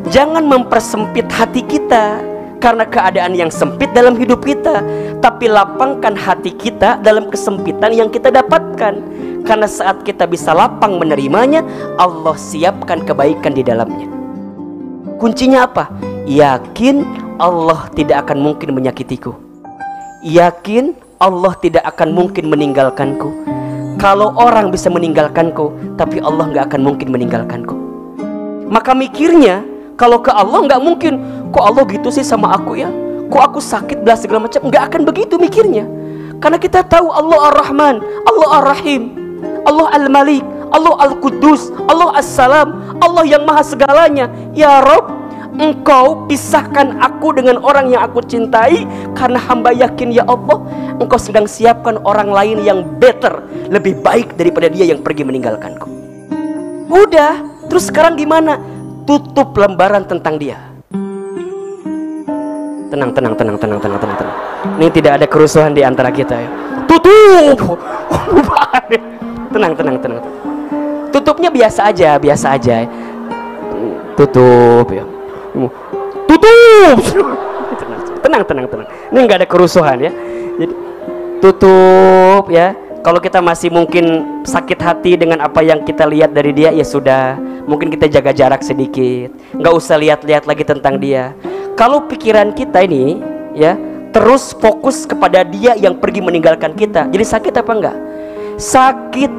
Jangan mempersempit hati kita karena keadaan yang sempit dalam hidup kita, tapi lapangkan hati kita dalam kesempitan yang kita dapatkan. Karena saat kita bisa lapang menerimanya, Allah siapkan kebaikan di dalamnya. Kuncinya apa? Yakin Allah tidak akan mungkin menyakitiku. Yakin Allah tidak akan mungkin meninggalkanku. Kalau orang bisa meninggalkanku, tapi Allah nggak akan mungkin meninggalkanku. Maka mikirnya, kalau ke Allah nggak mungkin. Kok Allah gitu sih sama aku ya? Kok aku sakit belah segala macam? Nggak akan begitu mikirnya. Karena kita tahu Allah Ar-Rahman, Allah Ar-Rahim, Allah Al-Malik, Allah Al-Quddus, Allah As-Salam, Allah yang maha segalanya. Ya Rabb, Engkau pisahkan aku dengan orang yang aku cintai, karena hamba yakin ya Allah, Engkau sedang siapkan orang lain yang better, lebih baik daripada dia yang pergi meninggalkanku. Udah, terus sekarang gimana? Tutup lembaran tentang dia. Tenang. Ini tidak ada kerusuhan di antara kita ya. Tutup. Tenang. Tutupnya biasa aja. Tutup ya. Tutup. Tenang. Ini nggak ada kerusuhan ya. Jadi tutup ya. Kalau kita masih mungkin sakit hati dengan apa yang kita lihat dari dia, ya sudah, mungkin kita jaga jarak sedikit, nggak usah lihat-lihat lagi tentang dia. Kalau pikiran kita ini ya terus fokus kepada dia yang pergi meninggalkan kita, jadi sakit apa enggak? Sakit.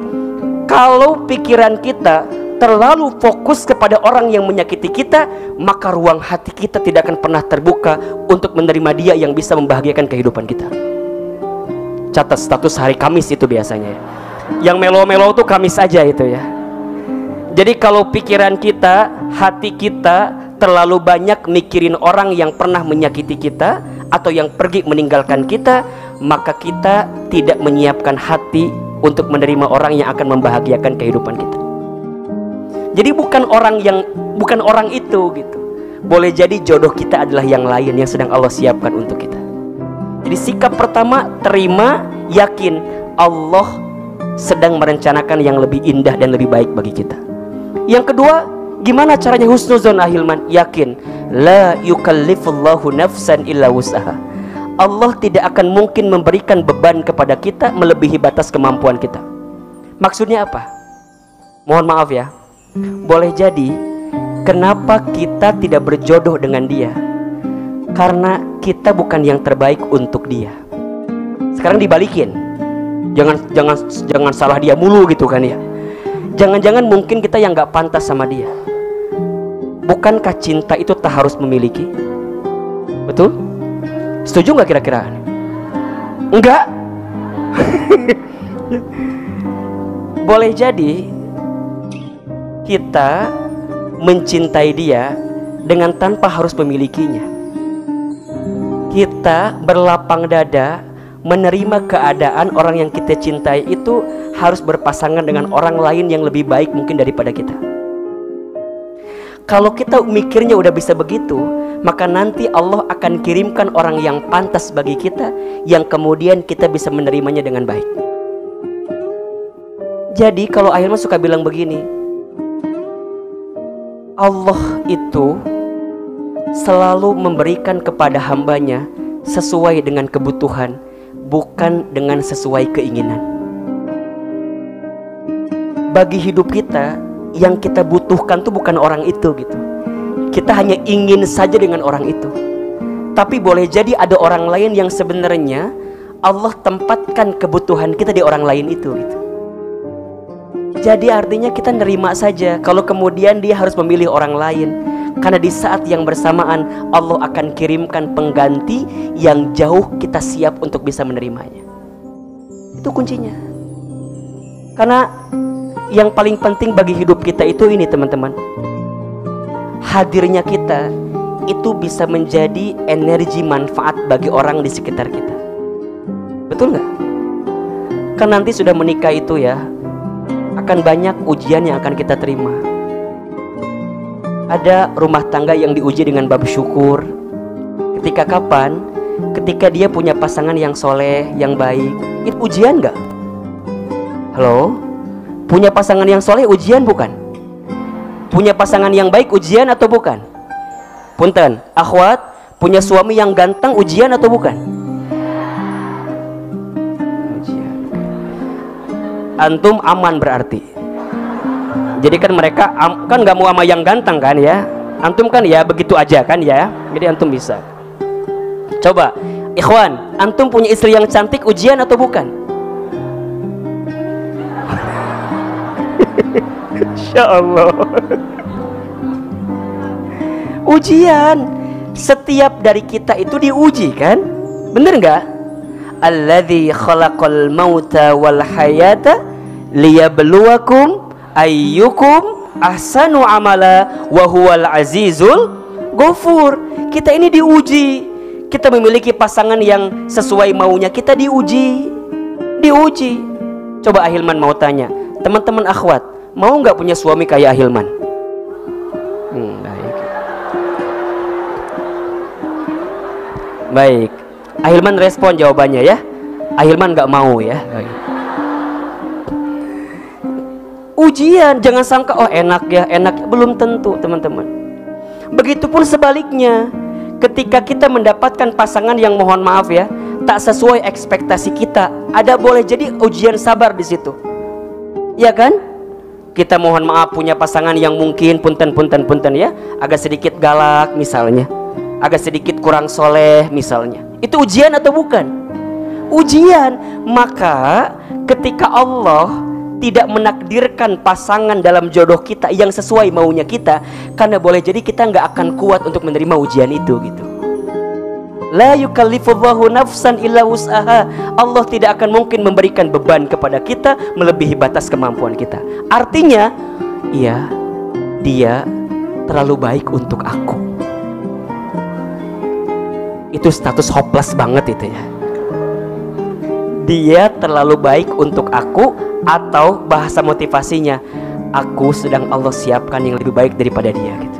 Kalau pikiran kita terlalu fokus kepada orang yang menyakiti kita, maka ruang hati kita tidak akan pernah terbuka untuk menerima dia yang bisa membahagiakan kehidupan kita. Catat status hari Kamis itu biasanya ya. Yang melo-melo tuh Kamis aja itu ya. Jadi kalau pikiran kita, hati kita terlalu banyak mikirin orang yang pernah menyakiti kita atau yang pergi meninggalkan kita, maka kita tidak menyiapkan hati untuk menerima orang yang akan membahagiakan kehidupan kita. Jadi bukan orang itu gitu. Boleh jadi jodoh kita adalah yang lain yang sedang Allah siapkan untuk kita. Jadi sikap pertama, terima, yakin Allah sedang merencanakan yang lebih indah dan lebih baik bagi kita. Yang kedua, gimana caranya husnuzon ahilman? Yakin, la yukallifullahu nafsan illa wus'aha. Allah tidak akan mungkin memberikan beban kepada kita melebihi batas kemampuan kita. Maksudnya apa? Mohon maaf ya, boleh jadi kenapa kita tidak berjodoh dengan dia? Karena kita bukan yang terbaik untuk dia. Sekarang dibalikin, jangan salah dia mulu gitu kan ya. Jangan-jangan mungkin kita yang gak pantas sama dia. Bukankah cinta itu tak harus memiliki? Betul? Setuju gak kira-kira? Enggak? Boleh jadi kita mencintai dia dengan tanpa harus memilikinya. Kita berlapang dada menerima keadaan orang yang kita cintai itu harus berpasangan dengan orang lain yang lebih baik mungkin daripada kita. Kalau kita mikirnya udah bisa begitu, maka nanti Allah akan kirimkan orang yang pantas bagi kita, yang kemudian kita bisa menerimanya dengan baik. Jadi kalau akhirnya suka bilang begini, Allah itu selalu memberikan kepada hambanya sesuai dengan kebutuhan, bukan dengan sesuai keinginan. Bagi hidup kita, yang kita butuhkan tuh bukan orang itu gitu. Kita hanya ingin saja dengan orang itu. Tapi boleh jadi ada orang lain yang sebenarnya Allah tempatkan kebutuhan kita di orang lain itu gitu. Jadi artinya kita nerima saja kalau kemudian dia harus memilih orang lain. Karena di saat yang bersamaan Allah akan kirimkan pengganti yang jauh kita siap untuk bisa menerimanya. Itu kuncinya. Karena yang paling penting bagi hidup kita itu ini teman-teman. Hadirnya kita itu bisa menjadi energi manfaat bagi orang di sekitar kita. Betul nggak? Kan nanti sudah menikah itu ya, akan banyak ujian yang akan kita terima. Ada rumah tangga yang diuji dengan bab syukur. Ketika kapan? Ketika dia punya pasangan yang soleh, yang baik. Itu ujian nggak? Halo? Punya pasangan yang soleh ujian bukan? Punya pasangan yang baik ujian atau bukan? Punten, akhwat, punya suami yang ganteng ujian atau bukan? Ujian. Antum aman berarti. Jadi kan mereka kan nggak mau sama yang ganteng kan ya. Antum kan ya begitu aja kan ya. Jadi antum bisa. Coba, ikhwan, antum punya istri yang cantik ujian atau bukan? Insya Allah. Ujian. Setiap dari kita itu diuji kan? Bener nggak? Alladzi khalaqal mauta wal hayata liyabluwakum ayyukum ahsanu amala wa huwal azizul ghafur. Kita ini diuji. Kita memiliki pasangan yang sesuai maunya, kita diuji. Coba Ahilman mau tanya, teman-teman akhwat, mau nggak punya suami kayak Ahilman? Baik. Baik, Ahilman respon jawabannya ya. Ahilman nggak mau ya. Ujian, jangan sangka oh enak ya, enak, belum tentu teman-teman. Begitupun sebaliknya, ketika kita mendapatkan pasangan yang mohon maaf ya, tak sesuai ekspektasi kita, ada boleh jadi ujian sabar di situ. Ya kan? Kita mohon maaf punya pasangan yang mungkin punten ya, agak sedikit galak misalnya, agak sedikit kurang soleh misalnya. Itu ujian atau bukan? Ujian. Maka ketika Allah tidak menakdirkan pasangan dalam jodoh kita yang sesuai maunya kita, karena boleh jadi kita nggak akan kuat untuk menerima ujian itu gitu. La yukallifullahu nafsan illa wus'aha. Allah tidak akan mungkin memberikan beban kepada kita melebihi batas kemampuan kita. Artinya, iya, dia terlalu baik untuk aku. Itu status hopeless banget itu ya. Dia terlalu baik untuk aku, atau bahasa motivasinya, aku sedang Allah siapkan yang lebih baik daripada dia gitu.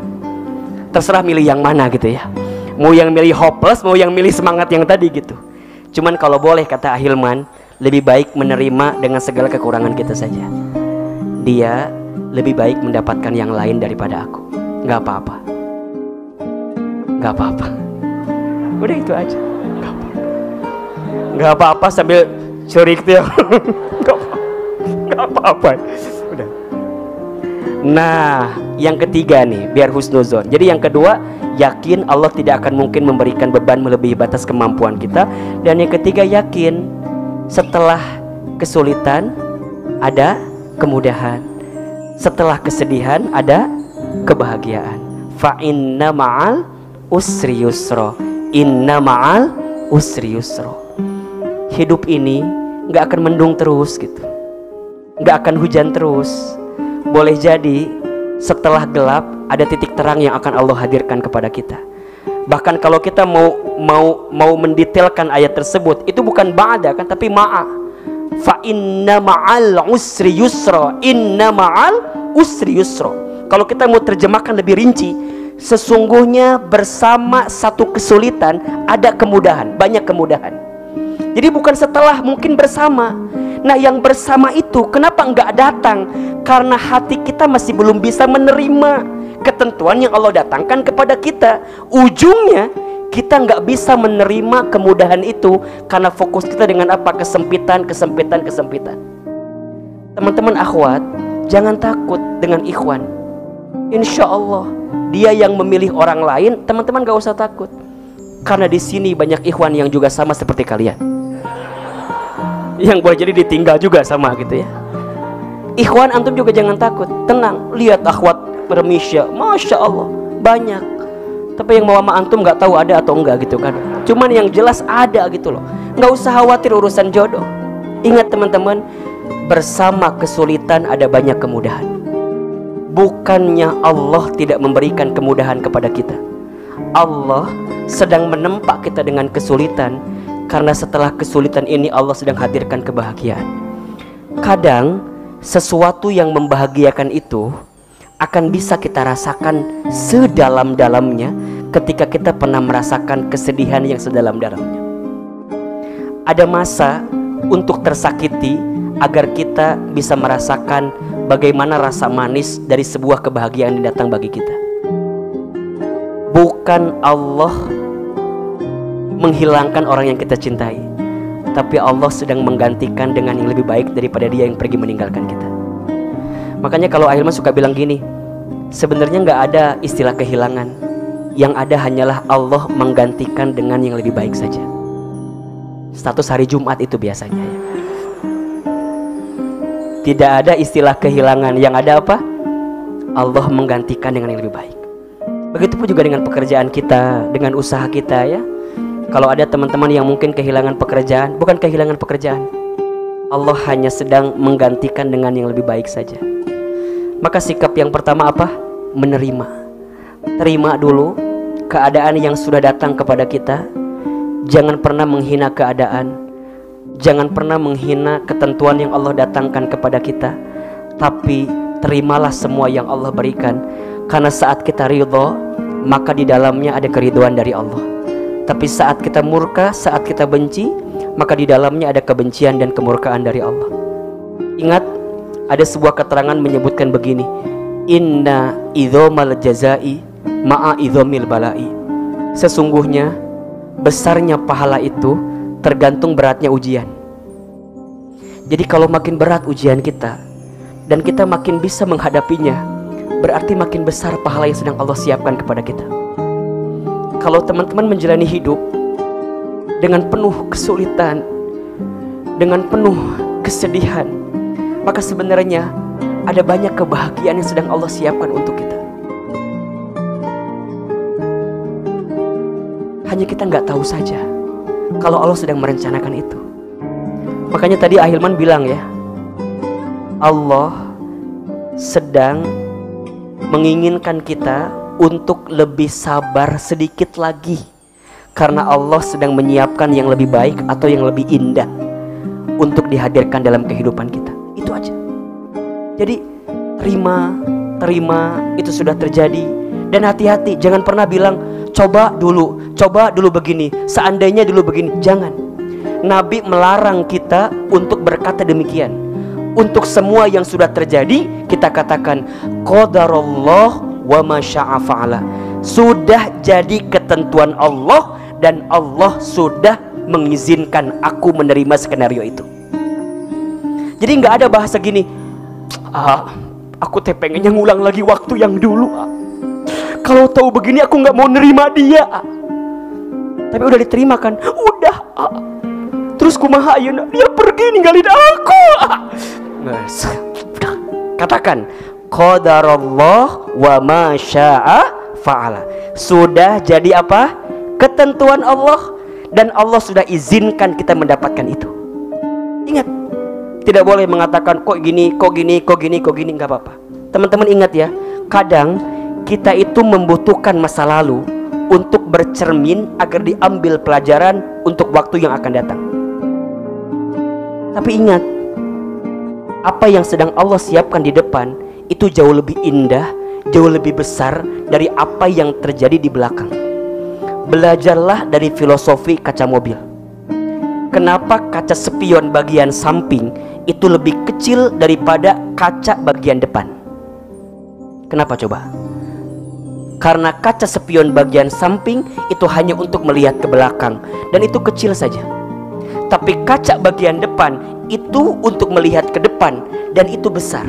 Terserah milih yang mana gitu ya. Mau yang milih hopeless, mau yang milih semangat yang tadi gitu. Cuman kalau boleh kata Ahilman, lebih baik menerima dengan segala kekurangan kita saja. Dia lebih baik mendapatkan yang lain daripada aku. Gak apa-apa. Gak apa-apa. Udah itu aja. Gak apa-apa sambil curik tuh. Gak apa-apa. Udah. Nah, yang ketiga nih, biar husnuzon. Jadi yang kedua, yakin Allah tidak akan mungkin memberikan beban melebihi batas kemampuan kita. Dan yang ketiga, yakin setelah kesulitan ada kemudahan, setelah kesedihan ada kebahagiaan. Fa inna ma'al usri yusra. Inna ma'al usri yusra. Hidup ini gak akan mendung terus gitu, gak akan hujan terus. Boleh jadi setelah gelap ada titik terang yang akan Allah hadirkan kepada kita. Bahkan kalau kita mau mendetailkan ayat tersebut, itu bukan ba'da kan, tapi ma'a. Fa inna ma'al usri yusra. Inna ma'al usri yusra. Kalau kita mau terjemahkan lebih rinci, sesungguhnya bersama satu kesulitan ada kemudahan, banyak kemudahan. Jadi bukan setelah, mungkin bersama. Nah yang bersama itu kenapa enggak datang? Karena hati kita masih belum bisa menerima ketentuan yang Allah datangkan kepada kita. Ujungnya kita nggak bisa menerima kemudahan itu karena fokus kita dengan apa? Kesempitan. Teman-teman akhwat, jangan takut dengan ikhwan. Insya Allah dia yang memilih orang lain, teman-teman gak usah takut. Karena di sini banyak ikhwan yang juga sama seperti kalian, yang boleh jadi ditinggal juga sama gitu ya. Ikhwan antum juga jangan takut, tenang. Lihat akhwat Permisya, Masya Allah banyak. Tapi yang mau sama antum gak tahu ada atau enggak gitu kan. Cuman yang jelas ada gitu loh. Gak usah khawatir urusan jodoh. Ingat teman-teman, bersama kesulitan ada banyak kemudahan. Bukannya Allah tidak memberikan kemudahan kepada kita. Allah sedang menempa kita dengan kesulitan, karena setelah kesulitan ini Allah sedang hadirkan kebahagiaan. Kadang sesuatu yang membahagiakan itu akan bisa kita rasakan sedalam-dalamnya ketika kita pernah merasakan kesedihan yang sedalam-dalamnya. Ada masa untuk tersakiti agar kita bisa merasakan bagaimana rasa manis dari sebuah kebahagiaan yang datang bagi kita. Bukan Allah menghilangkan orang yang kita cintai, tapi Allah sedang menggantikan dengan yang lebih baik daripada dia yang pergi meninggalkan kita. Makanya kalau Ahilman suka bilang gini, sebenarnya nggak ada istilah kehilangan. Yang ada hanyalah Allah menggantikan dengan yang lebih baik saja. Status hari Jumat itu biasanya ya. Tidak ada istilah kehilangan. Yang ada apa? Allah menggantikan dengan yang lebih baik. Begitupun juga dengan pekerjaan kita, dengan usaha kita ya. Kalau ada teman-teman yang mungkin kehilangan pekerjaan, bukan kehilangan pekerjaan, Allah hanya sedang menggantikan dengan yang lebih baik saja. Maka sikap yang pertama apa? Menerima. Terima dulu keadaan yang sudah datang kepada kita. Jangan pernah menghina keadaan. Jangan pernah menghina ketentuan yang Allah datangkan kepada kita. Tapi terimalah semua yang Allah berikan. Karena saat kita ridho, maka di dalamnya ada keridhoan dari Allah. Tapi saat kita murka, saat kita benci, maka di dalamnya ada kebencian dan kemurkaan dari Allah. Ingat, ada sebuah keterangan menyebutkan begini, inna idhomal jazai ma'a idhomil balai. Sesungguhnya besarnya pahala itu tergantung beratnya ujian. Jadi kalau makin berat ujian kita dan kita makin bisa menghadapinya, berarti makin besar pahala yang sedang Allah siapkan kepada kita. Kalau teman-teman menjalani hidup dengan penuh kesulitan, dengan penuh kesedihan, maka sebenarnya ada banyak kebahagiaan yang sedang Allah siapkan untuk kita. Hanya kita nggak tahu saja kalau Allah sedang merencanakan itu. Makanya tadi Ahilman bilang ya, Allah sedang menginginkan kita untuk lebih sabar sedikit lagi, karena Allah sedang menyiapkan yang lebih baik atau yang lebih indah untuk dihadirkan dalam kehidupan kita. Itu aja. Jadi terima itu sudah terjadi. Dan hati-hati, jangan pernah bilang coba dulu begini, seandainya dulu begini. Jangan. Nabi melarang kita untuk berkata demikian. Untuk semua yang sudah terjadi, kita katakan qadarullah wa ma syaa fa'ala. Sudah jadi ketentuan Allah dan Allah sudah mengizinkan aku menerima skenario itu. Jadi nggak ada bahasa gini, aku teh pengennya ngulang lagi waktu yang dulu. Kalau tahu begini aku nggak mau nerima dia. Tapi udah diterima kan? Udah. Terus kumaha ayeuna? Dia pergi ninggalin aku. Katakan qadarullah wa ma syaa fa'ala. Sudah jadi apa? Ketentuan Allah dan Allah sudah izinkan kita mendapatkan itu. Ingat, tidak boleh mengatakan kok gini, enggak apa-apa. Teman-teman ingat ya, kadang kita itu membutuhkan masa lalu untuk bercermin agar diambil pelajaran untuk waktu yang akan datang. Tapi ingat, apa yang sedang Allah siapkan di depan itu jauh lebih indah, jauh lebih besar dari apa yang terjadi di belakang. Belajarlah dari filosofi kaca mobil. Kenapa kaca spion bagian samping itu lebih kecil daripada kaca bagian depan? Kenapa coba? Karena kaca spion bagian samping itu hanya untuk melihat ke belakang dan itu kecil saja. Tapi kaca bagian depan itu untuk melihat ke depan dan itu besar.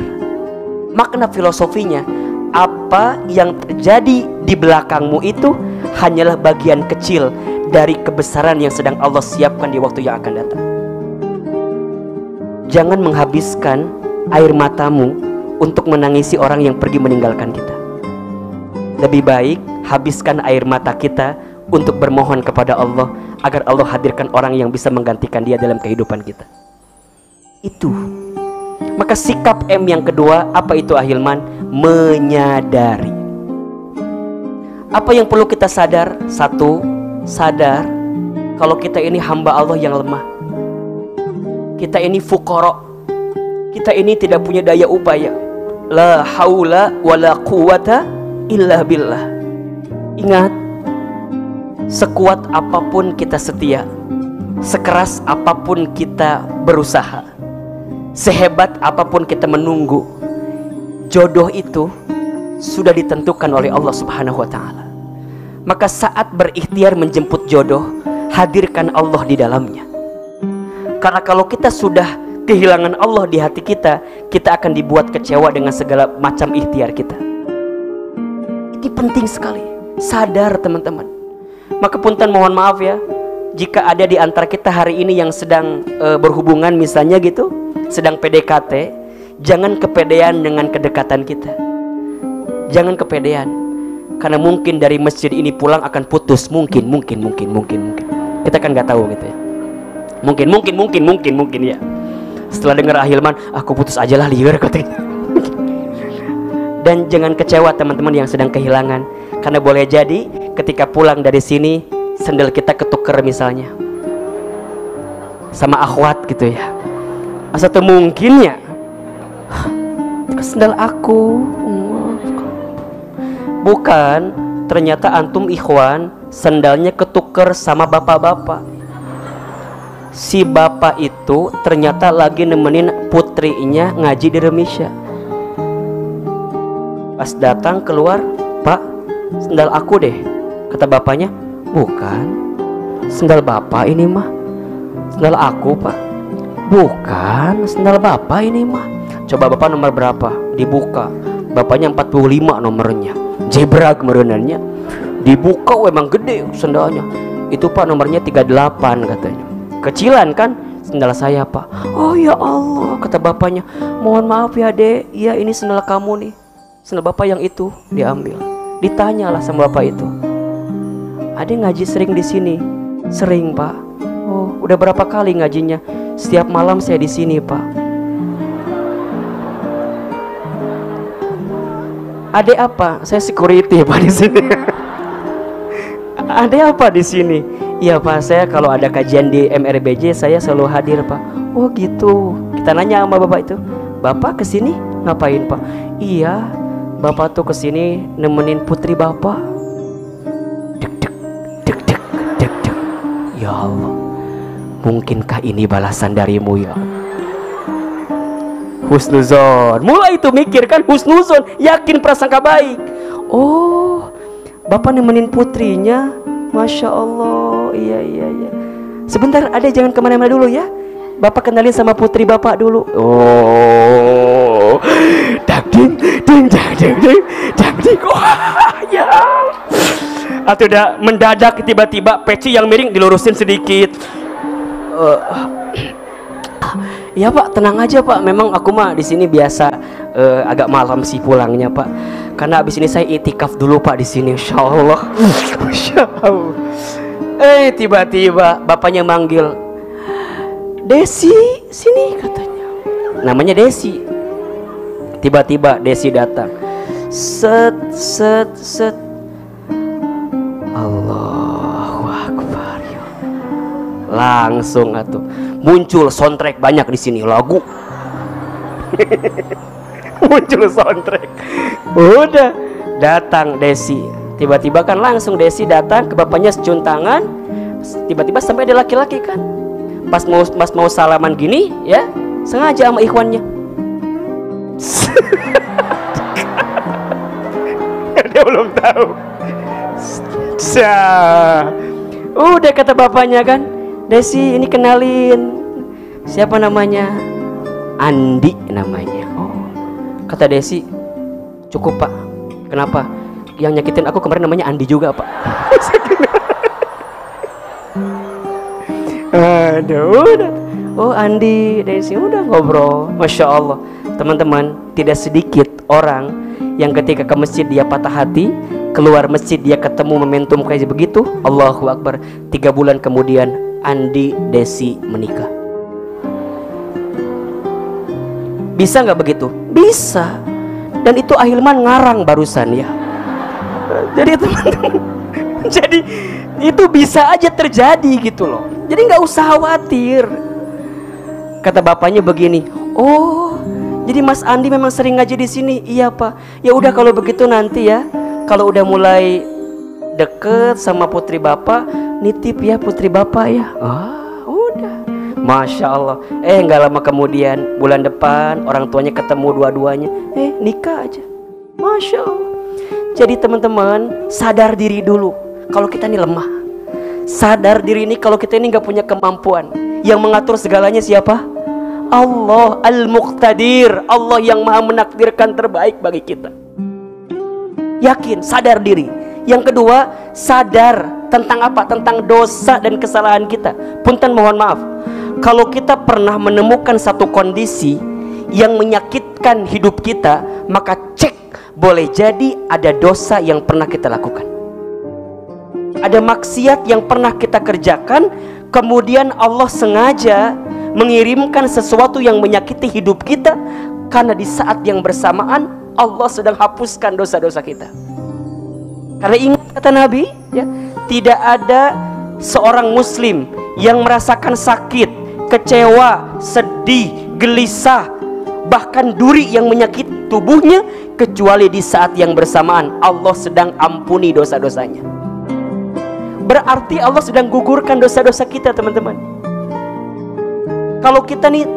Makna filosofinya, apa yang terjadi di belakangmu itu hanyalah bagian kecil dari kebesaran yang sedang Allah siapkan di waktu yang akan datang. Jangan menghabiskan air matamu untuk menangisi orang yang pergi meninggalkan kita. Lebih baik habiskan air mata kita untuk bermohon kepada Allah agar Allah hadirkan orang yang bisa menggantikan dia dalam kehidupan kita. Itu. Maka sikap M yang kedua, apa itu Ahilman? Menyadari. Apa yang perlu kita sadar? Satu, sadar kalau kita ini hamba Allah yang lemah. Kita ini fuqara. Kita ini tidak punya daya upaya. La haula wala quwata illa billah. Ingat, sekuat apapun kita setia, sekeras apapun kita berusaha, sehebat apapun kita menunggu, jodoh itu sudah ditentukan oleh Allah Subhanahu wa ta'ala. Maka saat berikhtiar menjemput jodoh, hadirkan Allah di dalamnya. Karena kalau kita sudah kehilangan Allah di hati kita, kita akan dibuat kecewa dengan segala macam ikhtiar kita. Ini penting sekali. Sadar teman-teman. Maka punten mohon maaf ya, jika ada di antara kita hari ini yang sedang berhubungan misalnya gitu, sedang PDKT, jangan kepedean dengan kedekatan kita. Jangan kepedean, karena mungkin dari masjid ini pulang akan putus. Mungkin. Kita kan nggak tahu gitu ya. Mungkin ya. Setelah dengar Ahilman, aku putus aja lah liar katanya. Dan jangan kecewa teman-teman yang sedang kehilangan, karena boleh jadi ketika pulang dari sini sendal kita ketuker misalnya sama akhwat gitu ya. Asa tuh mungkin ya, sendal aku bukan, ternyata antum ikhwan sendalnya ketuker sama bapak-bapak. Si bapak itu ternyata lagi nemenin putrinya ngaji di remisya. Pas datang keluar, "Pak, sendal aku deh." Kata bapaknya, "Bukan, sendal bapak ini mah." "Sendal aku, Pak." "Bukan, sendal bapak ini mah." "Coba bapak nomor berapa?" Dibuka, bapaknya 45 nomornya, zebra kemerenannya. Dibuka, memang gede sendalnya. "Itu Pak nomornya 38 katanya." "Kecilan kan?" "Sendal saya, Pak." "Oh ya Allah," kata bapaknya, "mohon maaf ya Dek, iya ini sendal kamu nih." Sendal bapak yang itu diambil. Ditanyalah sama bapak itu, "Ade ngaji sering di sini?" "Sering, Pak." "Oh, udah berapa kali ngajinya?" "Setiap malam saya di sini, Pak." "Ade apa?" "Saya security, Pak, di sini." "Ade apa di sini?" "Iya, Pak, saya kalau ada kajian di MRBJ saya selalu hadir, Pak." "Oh, gitu." Kita nanya sama bapak itu, "Bapak kesini ngapain, Pak?" "Iya, Bapak tuh kesini nemenin putri Bapak." Dek dek dek dek dek dek. Ya Allah, mungkinkah ini balasan darimu ya? Husnuzon. Mulai itu mikir kan, husnuzon, yakin prasangka baik. Oh, Bapak nemenin putrinya, Masya Allah. Iya iya iya. Sebentar, Ade jangan kemana-mana dulu ya. Bapak kenalin sama putri Bapak dulu. Oh, daging, ding, ding, ding, ding. Wah, ya. Atau udah mendadak tiba-tiba peci yang miring dilurusin sedikit. Ya Pak, tenang aja Pak. Memang aku mah di sini biasa agak malam sih pulangnya Pak. Karena abis ini saya itikaf dulu Pak di sini. Insya Allah. Masya Allah. Tiba-tiba bapaknya manggil, "Desi, sini," katanya. Namanya Desi. Tiba-tiba Desi datang. Set set set. Allahu Akbar. Langsung atuh muncul soundtrack banyak di sini lagu. Muncul soundtrack. Udah datang Desi. Tiba-tiba kan langsung Desi datang ke bapaknya cium tangan. Tiba-tiba sampai ada laki-laki kan. Pas mau salaman gini ya, sengaja sama ikhwannya. Dia belum tahu. Udah kata bapaknya kan, "Desi ini kenalin, siapa namanya?" "Andi namanya." Oh, kata Desi, "Cukup Pak." "Kenapa?" "Yang nyakitin aku kemarin namanya Andi juga Pak." Aduh, udah. "Oh Andi, Desi," udah ngobrol. Masya Allah, teman-teman, tidak sedikit orang yang ketika ke masjid dia patah hati, keluar masjid dia ketemu momentum kayak begitu. Allahu Akbar. 3 bulan kemudian Andi Desi menikah. Bisa nggak begitu? Bisa. Dan itu Ahilman ngarang barusan ya. Jadi teman-teman, jadi itu bisa aja terjadi gitu loh. Jadi nggak usah khawatir. Kata bapaknya begini, "Oh, jadi Mas Andi memang sering ngaji di sini?" "Iya Pak." "Ya udah kalau begitu nanti ya, kalau udah mulai deket sama putri Bapak, nitip ya putri Bapak ya." Udah. Masya Allah. Nggak lama kemudian, bulan depan orang tuanya ketemu dua-duanya, nikah aja. Masya Allah. Jadi teman-teman, sadar diri dulu kalau kita ini lemah. Sadar diri ini kalau kita ini nggak punya kemampuan. Yang mengatur segalanya siapa? Allah Al-Muqtadir. Allah yang maha menakdirkan terbaik bagi kita. Yakin, sadar diri. Yang kedua, sadar tentang apa? Tentang dosa dan kesalahan kita. Punten mohon maaf, kalau kita pernah menemukan satu kondisi yang menyakitkan hidup kita, maka cek, boleh jadi ada dosa yang pernah kita lakukan, ada maksiat yang pernah kita kerjakan, kemudian Allah sengaja mengirimkan sesuatu yang menyakiti hidup kita, karena di saat yang bersamaan Allah sedang hapuskan dosa-dosa kita. Karena ingat kata Nabi ya, tidak ada seorang muslim yang merasakan sakit, kecewa, sedih, gelisah, bahkan duri yang menyakiti tubuhnya, kecuali di saat yang bersamaan Allah sedang ampuni dosa-dosanya. berarti Allah sedang gugurkan dosa-dosa kita, teman-teman. Kalau kita nih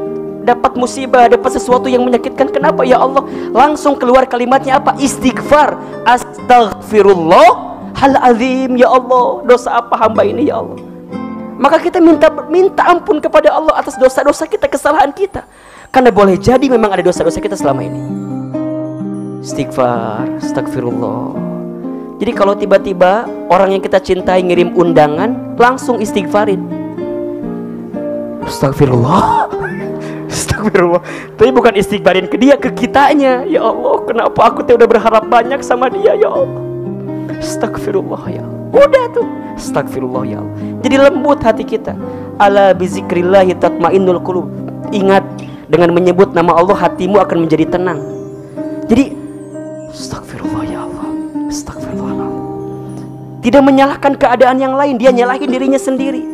dapat musibah, dapat sesuatu yang menyakitkan, kenapa ya Allah? Langsung keluar kalimatnya apa? Istighfar. Astaghfirullahaladzim, ya Allah, dosa apa hamba ini ya Allah? Maka kita minta ampun kepada Allah atas dosa-dosa kita, kesalahan kita. Karena boleh jadi memang ada dosa-dosa kita selama ini. Istighfar, astagfirullah. Jadi kalau tiba-tiba orang yang kita cintai ngirim undangan, langsung istighfarin. Astagfirullah. Astagfirullah. Tapi bukan istighfarin ke dia, ke kitanya. Ya Allah, kenapa aku udah berharap banyak sama dia ya Allah. Astagfirullah ya Allah. Udah tuh, astagfirullah ya Allah. Jadi lembut hati kita. Ala bizikrillahi tatmainnul qulub. Ingat, dengan menyebut nama Allah hatimu akan menjadi tenang. Jadi astagfirullah ya Allah, astagfirullah. Tidak menyalahkan keadaan yang lain, dia nyalahin dirinya sendiri.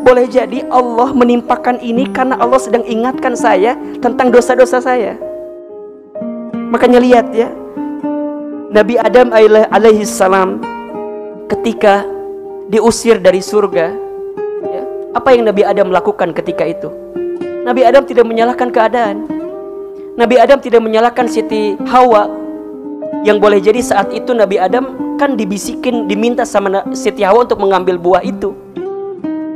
Boleh jadi Allah menimpakan ini karena Allah sedang ingatkan saya tentang dosa-dosa saya. Makanya lihat ya, Nabi Adam alaihi salam ketika diusir dari surga ya, apa yang Nabi Adam lakukan ketika itu? Nabi Adam tidak menyalahkan keadaan. Nabi Adam tidak menyalahkan Siti Hawa. Yang boleh jadi saat itu Nabi Adam kan dibisikin, diminta sama Siti Hawa untuk mengambil buah itu.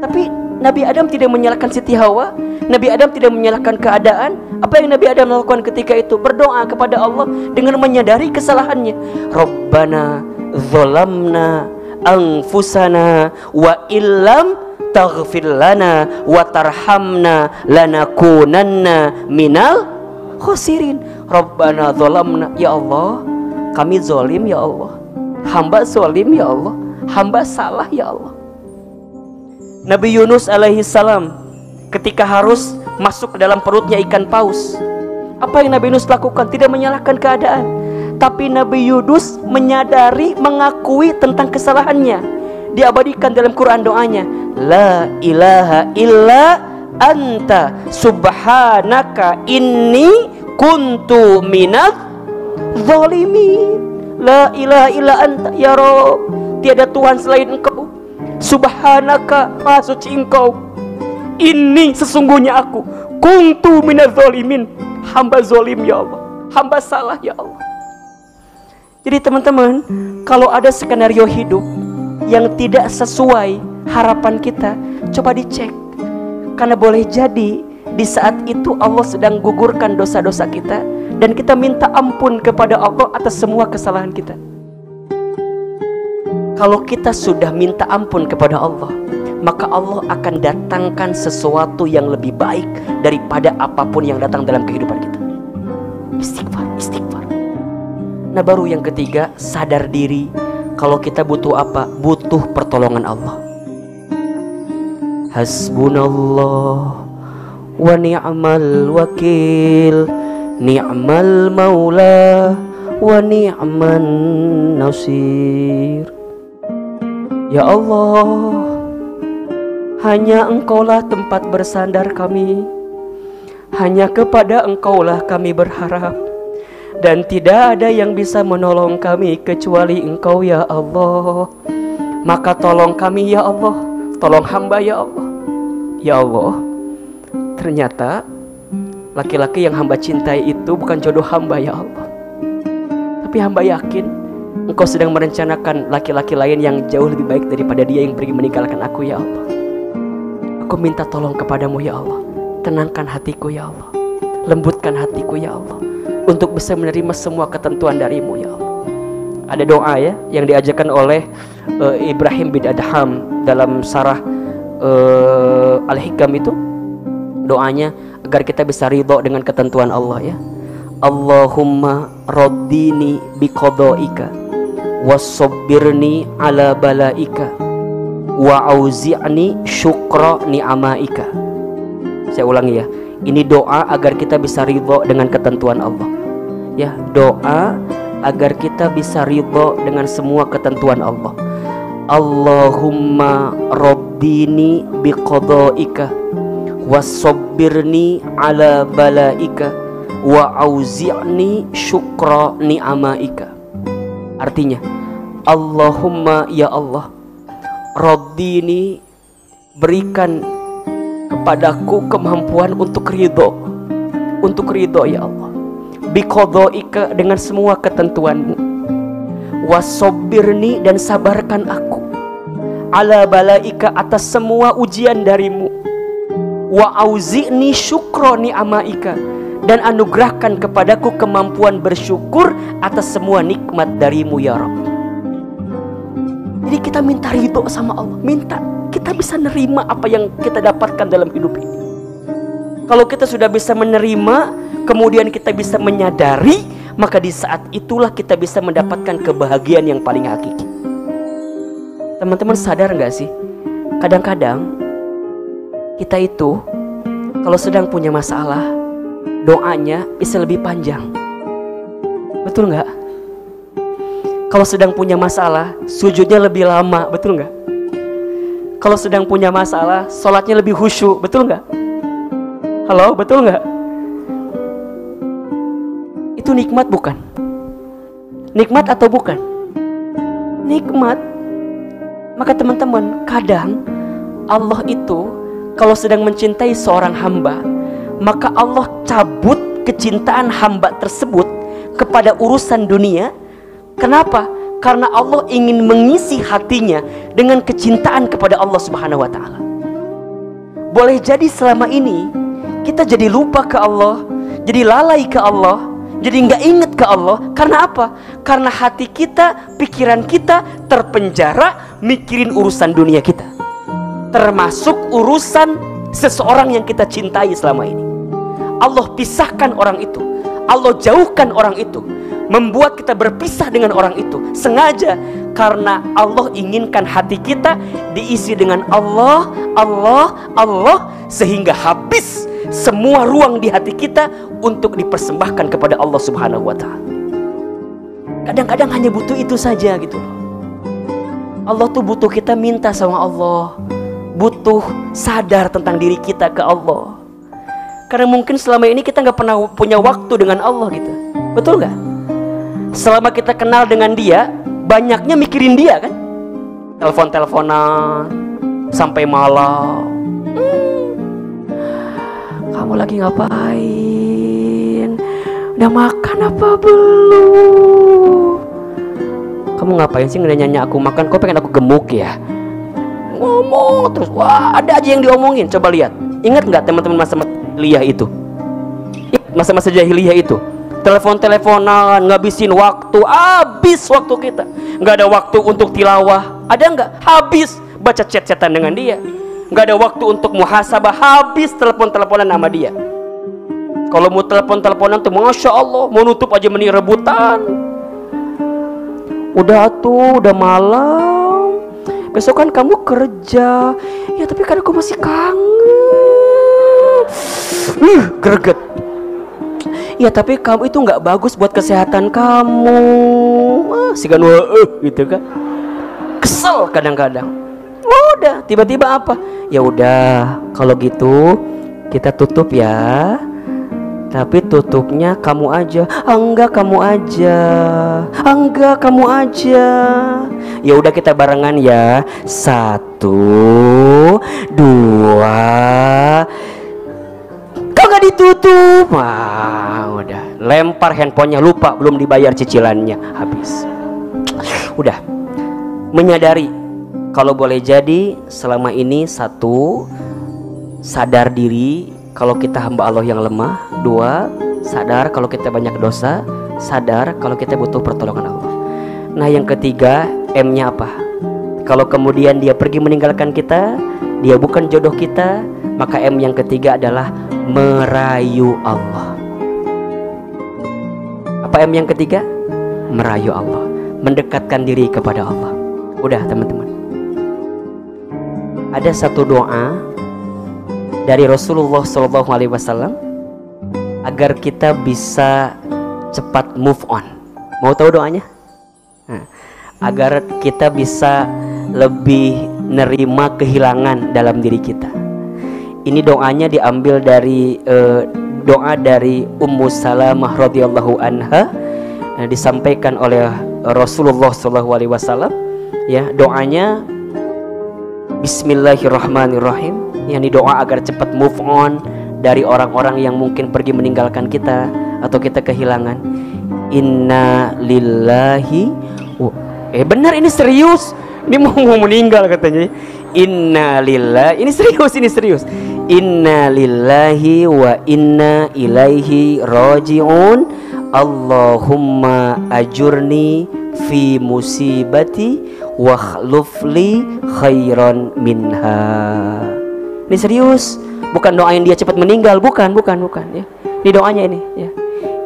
Tapi Nabi Adam tidak menyalahkan Siti Hawa. Nabi Adam tidak menyalahkan keadaan. Apa yang Nabi Adam lakukan ketika itu? Berdoa kepada Allah dengan menyadari kesalahannya. Rabbana dzalamna anfusana wa illam taghfir lana wa tarhamna lanakunanna minal khosirin. Rabbana dzalamna, ya Allah, kami zalim ya Allah, hamba zalim ya Allah, hamba salah ya Allah. Nabi Yunus alaihi salam ketika harus masuk ke dalam perutnya ikan paus, apa yang Nabi Yunus lakukan? Tidak menyalahkan keadaan, tapi Nabi Yunus menyadari, mengakui tentang kesalahannya. Diabadikan dalam Quran doanya, la ilaha illa anta subhanaka inni kuntu minadz zalimin. La ilaha illa anta ya Rabb, tiada Tuhan selain Engkau. Subhanaka, maha suci Engkau. Ini sesungguhnya aku kuntu minadz zalimin, hamba zalim ya Allah, hamba salah ya Allah. Jadi teman-teman, kalau ada skenario hidup yang tidak sesuai harapan kita, coba dicek. Karena boleh jadi di saat itu Allah sedang gugurkan dosa-dosa kita, dan kita minta ampun kepada Allah atas semua kesalahan kita. Kalau kita sudah minta ampun kepada Allah, maka Allah akan datangkan sesuatu yang lebih baik daripada apapun yang datang dalam kehidupan kita. Istighfar, istighfar. Nah baru yang ketiga, sadar diri. Kalau kita butuh apa? Butuh pertolongan Allah. Hasbunallah wa ni'mal wakil, ni'mal maula wa ni'man nasir. Ya Allah, hanya Engkaulah tempat bersandar kami, hanya kepada Engkaulah kami berharap, dan tidak ada yang bisa menolong kami kecuali Engkau ya Allah. Maka tolong kami ya Allah, tolong hamba ya Allah. Ya Allah, ternyata laki-laki yang hamba cintai itu bukan jodoh hamba ya Allah. Tapi hamba yakin Engkau sedang merencanakan laki-laki lain yang jauh lebih baik daripada dia yang pergi meninggalkan aku ya Allah. Aku minta tolong kepadamu ya Allah, tenangkan hatiku ya Allah, lembutkan hatiku ya Allah, untuk bisa menerima semua ketentuan darimu ya Allah. Ada doa ya yang diajarkan oleh Ibrahim bin Adham dalam Sarah Al-Hikam itu. Doanya agar kita bisa ridho dengan ketentuan Allah ya. Allahumma raddini biqadaika wasabbirni ala balaika wa auzi'ni syukra ni'amaika. Saya ulangi ya. Ini doa agar kita bisa ridho dengan ketentuan Allah. Ya, doa agar kita bisa ridho dengan semua ketentuan Allah. Allahumma rabbini biqadaika wasabbirni ala balaika wa auzi'ni syukra ni'amaika. Artinya, Allahumma ya Allah, Raddini, berikan kepadaku kemampuan untuk ridho ya Allah, biqadhaika, dengan semua ketentuanmu, wasobirni, dan sabarkan aku, ala balaika, atas semua ujian darimu, wa auzi'ni syukra ni'amaika, dan anugerahkan kepadaku kemampuan bersyukur atas semua nikmat darimu ya Rabb. Jadi kita minta ridho sama Allah, minta kita bisa nerima apa yang kita dapatkan dalam hidup ini. Kalau kita sudah bisa menerima, kemudian kita bisa menyadari, maka di saat itulah kita bisa mendapatkan kebahagiaan yang paling hakiki. Teman-teman sadar gak sih, kadang-kadang kita itu kalau sedang punya masalah, doanya bisa lebih panjang. Betul gak? Kalau sedang punya masalah, sujudnya lebih lama. Betul gak? Kalau sedang punya masalah, sholatnya lebih khusyuk. Betul gak? Halo, betul gak? Itu nikmat bukan? Nikmat atau bukan? Nikmat. Maka teman-teman, kadang Allah itu kalau sedang mencintai seorang hamba, maka Allah cabut kecintaan hamba tersebut kepada urusan dunia. Kenapa? Karena Allah ingin mengisi hatinya dengan kecintaan kepada Allah Subhanahu wa Ta'ala. Boleh jadi selama ini kita jadi lupa ke Allah, jadi lalai ke Allah, jadi nggak inget ke Allah. Karena apa? Karena hati kita, pikiran kita terpenjara mikirin urusan dunia kita, termasuk urusan seseorang yang kita cintai selama ini. Allah pisahkan orang itu, Allah jauhkan orang itu, membuat kita berpisah dengan orang itu sengaja, karena Allah inginkan hati kita diisi dengan Allah, Allah, Allah, sehingga habis semua ruang di hati kita untuk dipersembahkan kepada Allah Subhanahu wa Ta'ala. Kadang-kadang hanya butuh itu saja gitu loh. Allah tuh butuh kita minta sama Allah, butuh sadar tentang diri kita ke Allah. Karena mungkin selama ini kita nggak pernah punya waktu dengan Allah gitu. Betul nggak? Selama kita kenal dengan Dia, banyaknya mikirin Dia kan? Telepon-teleponan sampai malam. Kamu lagi ngapain? Udah makan apa belum? Kamu ngapain sih nanya aku makan? Kok pengen aku gemuk ya? Ngomong terus, wah ada aja yang diomongin. Coba lihat, ingat nggak teman-teman masa jahiliyah itu? Masa-masa jahiliyah itu, telepon-teleponan, ngabisin waktu, habis waktu kita. Nggak ada waktu untuk tilawah, ada nggak? Habis baca chat-chatan dengan dia. Nggak ada waktu untuk muhasabah, habis telepon-teleponan sama dia. Kalau mau telepon-teleponan tuh, masya Allah, mau nutup aja meni rebutan. Udah tuh, udah malam, besok kan kamu kerja. Ya tapi kan aku masih kangen. Greget. Ya tapi kamu itu nggak bagus buat kesehatan kamu. Si kan gitu kan. Kesel kadang-kadang. Udah, tiba-tiba apa? Ya udah, kalau gitu kita tutup ya. Tapi tutupnya kamu aja. Enggak, kamu aja. Enggak, kamu aja. Ya udah kita barengan ya. 1, 2. Kok nggak ditutup? Wah, udah. Lempar handphonenya, lupa belum dibayar cicilannya, habis. Udah. Menyadari kalau boleh jadi selama ini, 1, sadar diri kalau kita hamba Allah yang lemah. 2, sadar kalau kita banyak dosa. Sadar kalau kita butuh pertolongan Allah. Nah yang ketiga, M-nya apa? Kalau kemudian dia pergi meninggalkan kita, dia bukan jodoh kita, maka M yang ketiga adalah merayu Allah. Apa M yang ketiga? Merayu Allah, mendekatkan diri kepada Allah. Udah teman-teman, ada satu doa dari Rasulullah SAW agar kita bisa cepat move on. Mau tahu doanya? Nah, agar kita bisa lebih nerima kehilangan dalam diri kita. Ini doanya diambil dari doa dari Ummu Salamah radhiyallahu anha, disampaikan oleh Rasulullah SAW. Ya, doanya Bismillahirrahmanirrahim, yang doa agar cepat move on dari orang-orang yang mungkin pergi meninggalkan kita atau kita kehilangan. Inna lillahi benar, ini serius, ini mau meninggal katanya. Inna lillahi, ini serius. Inna lillahi wa inna ilaihi raji'un. Allahumma ajurni fi musibati wa khlufli khairan minha. Ini serius, bukan doain dia cepat meninggal, bukan ya. Ini doanya ini ya.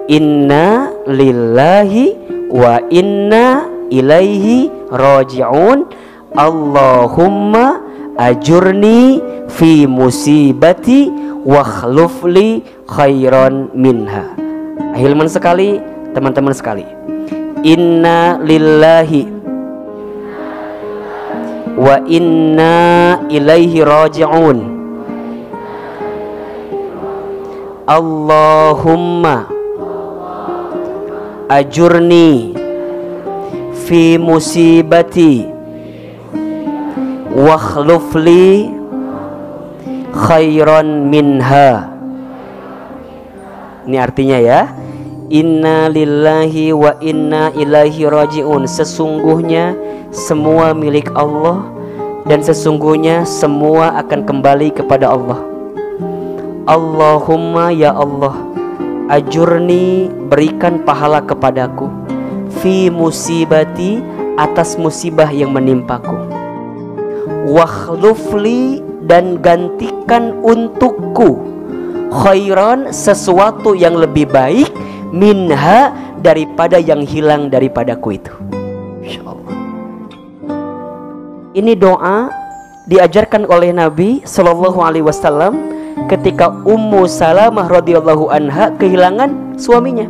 Inna lillahi wa inna ilaihi raji'un. Allahumma ajurni fi musibati wa khlufli khairan minha. Hilman sekali, teman-teman sekali. Inna lillahi wa inna ilaihi raji'un. Allahumma ajurni fi musibati wa khlufli khairan minha. Ini artinya ya, inna lillahi wa inna ilaihi raji'un. Sesungguhnya semua milik Allah dan sesungguhnya semua akan kembali kepada Allah. Allahumma ya Allah, ajurni, berikan pahala kepadaku, fi musibati, atas musibah yang menimpaku, wakhlufli, dan gantikan untukku, khairan, sesuatu yang lebih baik, minha, daripada yang hilang daripadaku itu. Insya Allah. Ini doa diajarkan oleh Nabi Shallallahu Alaihi Wasallam ketika Ummu Salamah radhiyallahu anha kehilangan suaminya.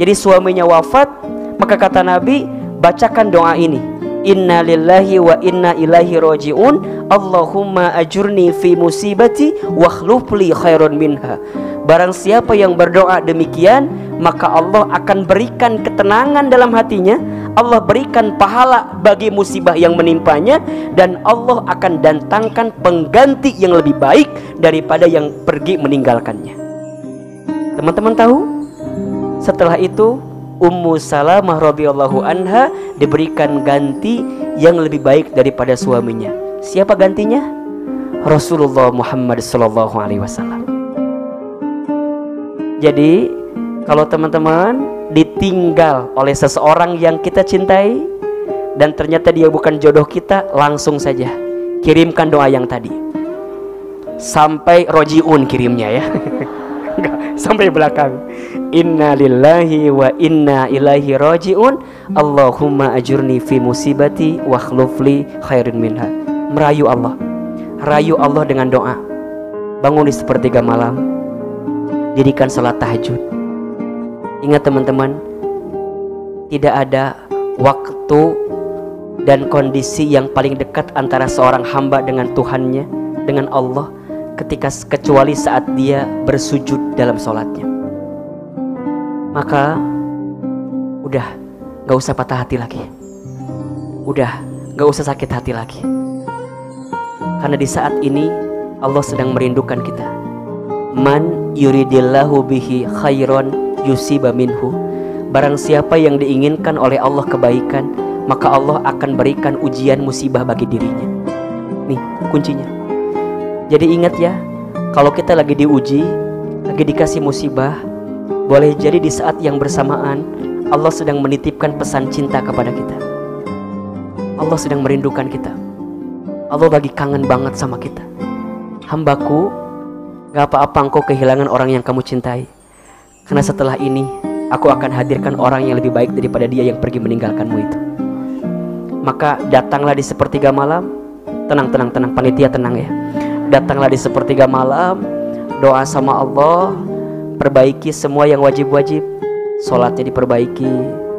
Jadi suaminya wafat, maka kata Nabi, bacakan doa ini. Inna lillahi wa inna ilaihi raji'un. Allahumma ajurni fi musibati wa khlufli khairan minha. Barang siapa yang berdoa demikian, maka Allah akan berikan ketenangan dalam hatinya, Allah berikan pahala bagi musibah yang menimpanya, dan Allah akan datangkan pengganti yang lebih baik daripada yang pergi meninggalkannya. Teman-teman tahu, setelah itu Ummu Salamah radhiyallahu anha diberikan ganti yang lebih baik daripada suaminya. Siapa gantinya? Rasulullah Muhammad sallallahu alaihi wasallam. Jadi kalau teman-teman ditinggal oleh seseorang yang kita cintai dan ternyata dia bukan jodoh kita, langsung saja kirimkan doa yang tadi. Sampai rojiun kirimnya ya. Sampai belakang. Inna lillahi wa inna ilaihi raji'un. Allahumma ajurni fi musibati wa khlufli khairin minha. Merayu Allah. Rayu Allah dengan doa. Bangun di sepertiga malam, dirikan salat tahajud. Ingat teman-teman, tidak ada waktu dan kondisi yang paling dekat antara seorang hamba dengan Tuhannya, dengan Allah, kecuali saat dia bersujud dalam sholatnya. Maka udah gak usah patah hati lagi, udah gak usah sakit hati lagi, karena di saat ini Allah sedang merindukan kita. Man yuridillahu bihi khairan yusiba minhu. Barang siapa yang diinginkan oleh Allah kebaikan, maka Allah akan berikan ujian musibah bagi dirinya. Nih kuncinya. Jadi ingat ya, kalau kita lagi diuji, lagi dikasih musibah, boleh jadi di saat yang bersamaan Allah sedang menitipkan pesan cinta kepada kita. Allah sedang merindukan kita. Allah lagi kangen banget sama kita. Hambaku, gak apa-apa engkau kehilangan orang yang kamu cintai, karena setelah ini aku akan hadirkan orang yang lebih baik daripada dia yang pergi meninggalkanmu itu. Maka datanglah di sepertiga malam. Tenang, panitia tenang ya. Datanglah di sepertiga malam, doa sama Allah, perbaiki semua yang wajib-wajib. Sholatnya diperbaiki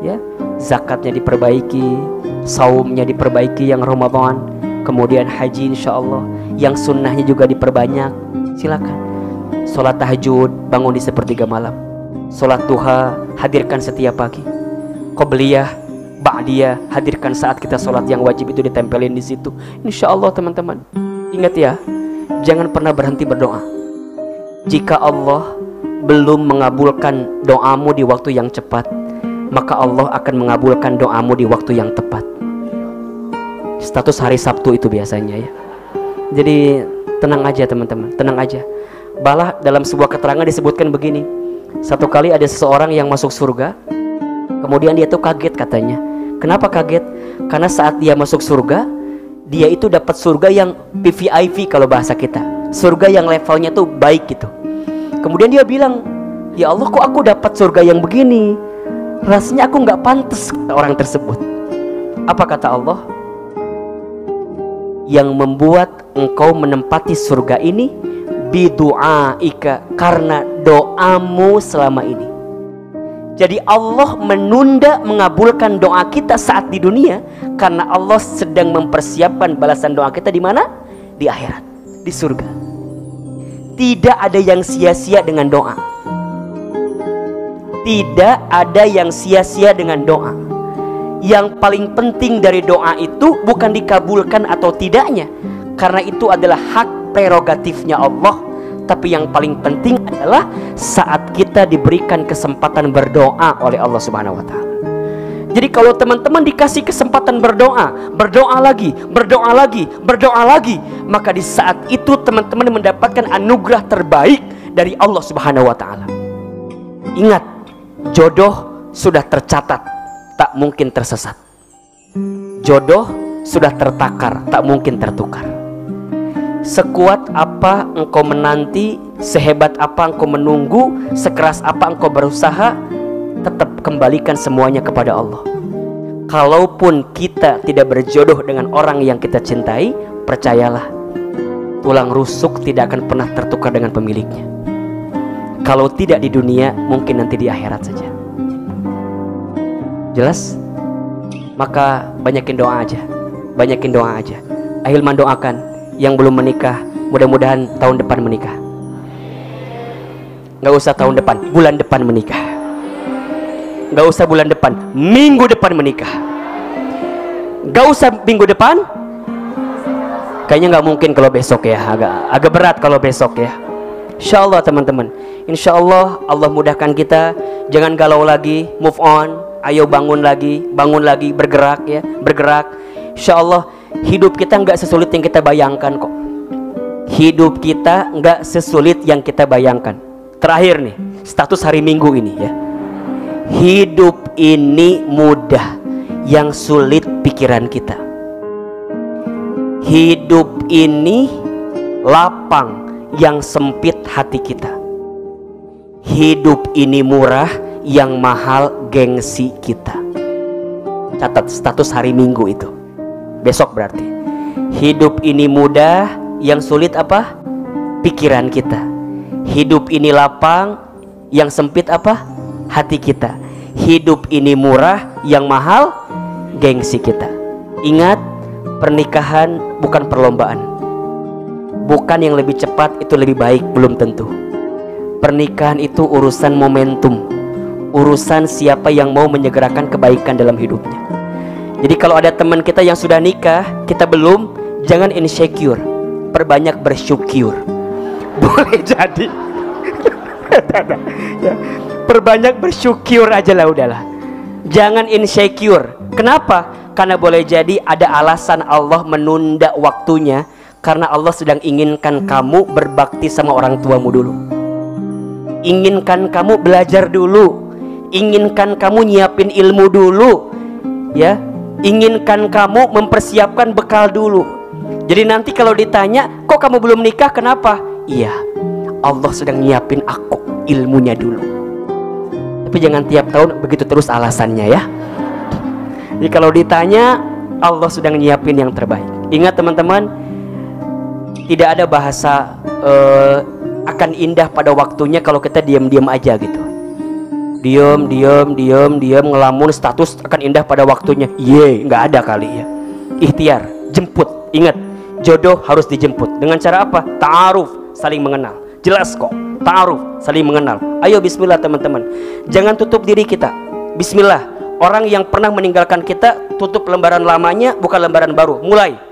ya, zakatnya diperbaiki, saumnya diperbaiki yang Ramadan, kemudian haji insyaallah, yang sunnahnya juga diperbanyak. Silakan. Sholat tahajud, bangun di sepertiga malam. Sholat duha, hadirkan setiap pagi. Qobliyah, ba'diyah, hadirkan saat kita sholat yang wajib itu ditempelin di situ. Insya Allah teman-teman, ingat ya, jangan pernah berhenti berdoa. Jika Allah belum mengabulkan doamu di waktu yang cepat, maka Allah akan mengabulkan doamu di waktu yang tepat. Status hari Sabtu itu biasanya ya. Jadi tenang aja teman-teman, tenang aja. Balah dalam sebuah keterangan disebutkan begini, satu kali ada seseorang yang masuk surga, kemudian dia tuh kaget katanya. Kenapa kaget? Karena saat dia masuk surga, dia itu dapat surga yang VVIP kalau bahasa kita, surga yang levelnya tuh baik gitu. Kemudian dia bilang, ya Allah, kok aku dapat surga yang begini? Rasanya aku nggak pantas, orang tersebut. Apa kata Allah? Yang membuat engkau menempati surga ini bidu'aika, karena doamu selama ini. Jadi Allah menunda mengabulkan doa kita saat di dunia karena Allah sedang mempersiapkan balasan doa kita di mana? Di akhirat, di surga. Tidak ada yang sia-sia dengan doa. Tidak ada yang sia-sia dengan doa. Yang paling penting dari doa itu bukan dikabulkan atau tidaknya, karena itu adalah hak prerogatifnya Allah. Tapi yang paling penting adalah saat kita diberikan kesempatan berdoa oleh Allah Subhanahu wa Ta'ala. Jadi kalau teman-teman dikasih kesempatan berdoa, berdoa lagi, berdoa lagi, berdoa lagi, maka di saat itu teman-teman mendapatkan anugerah terbaik dari Allah Subhanahu wa Ta'ala. Ingat, jodoh sudah tercatat, tak mungkin tersesat. Jodoh sudah tertakar, tak mungkin tertukar. Sekuat apa engkau menanti, sehebat apa engkau menunggu, sekeras apa engkau berusaha, tetap kembalikan semuanya kepada Allah. Kalaupun kita tidak berjodoh dengan orang yang kita cintai, percayalah, tulang rusuk tidak akan pernah tertukar dengan pemiliknya. Kalau tidak di dunia, mungkin nanti di akhirat saja. Jelas? Maka banyakin doa aja, banyakin doa aja. Ahilman doakan yang belum menikah, mudah-mudahan tahun depan menikah. Gak usah tahun depan, bulan depan menikah. Gak usah bulan depan, minggu depan menikah. Gak usah minggu depan. Kayaknya gak mungkin kalau besok ya, agak berat kalau besok ya. Insya Allah teman-teman, insya Allah Allah mudahkan kita. Jangan galau lagi, move on. Ayo bangun lagi, bergerak ya, bergerak. Insya Allah hidup kita nggak sesulit yang kita bayangkan kok. Hidup kita nggak sesulit yang kita bayangkan. Terakhir nih, status hari Minggu ini ya. Hidup ini mudah, yang sulit pikiran kita. Hidup ini lapang, yang sempit hati kita. Hidup ini murah, yang mahal gengsi kita. Catat status hari Minggu itu. Besok berarti. Hidup ini mudah, yang sulit apa? Pikiran kita. Hidup ini lapang, yang sempit apa? Hati kita. Hidup ini murah, yang mahal gengsi kita. Ingat, pernikahan bukan perlombaan. Bukan yang lebih cepat itu lebih baik, belum tentu. Pernikahan itu urusan momentum, urusan siapa yang mau menyegerakan kebaikan dalam hidupnya. Jadi kalau ada teman kita yang sudah nikah, kita belum, jangan insecure, perbanyak bersyukur. Boleh jadi ya, perbanyak bersyukur aja lah, udahlah. Jangan insecure. Kenapa? Karena boleh jadi ada alasan Allah menunda waktunya, karena Allah sedang inginkan kamu berbakti sama orang tuamu dulu. Inginkan kamu belajar dulu. Inginkan kamu nyiapin ilmu dulu. Ya, inginkan kamu mempersiapkan bekal dulu. Jadi nanti kalau ditanya, kok kamu belum nikah, kenapa? Iya, Allah sedang nyiapin aku ilmunya dulu. Tapi jangan tiap tahun begitu terus alasannya ya. Jadi kalau ditanya, Allah sedang nyiapin yang terbaik. Ingat teman-teman, tidak ada bahasa akan indah pada waktunya kalau kita diam-diam aja gitu. Diam, ngelamun, status akan indah pada waktunya. Nggak ada kali ya. Ikhtiar, jemput. Ingat, jodoh harus dijemput. Dengan cara apa? Ta'aruf, saling mengenal. Jelas kok, ta'aruf, saling mengenal. Ayo bismillah teman-teman. Jangan tutup diri kita. Bismillah, orang yang pernah meninggalkan kita, tutup lembaran lamanya, buka lembaran baru. Mulai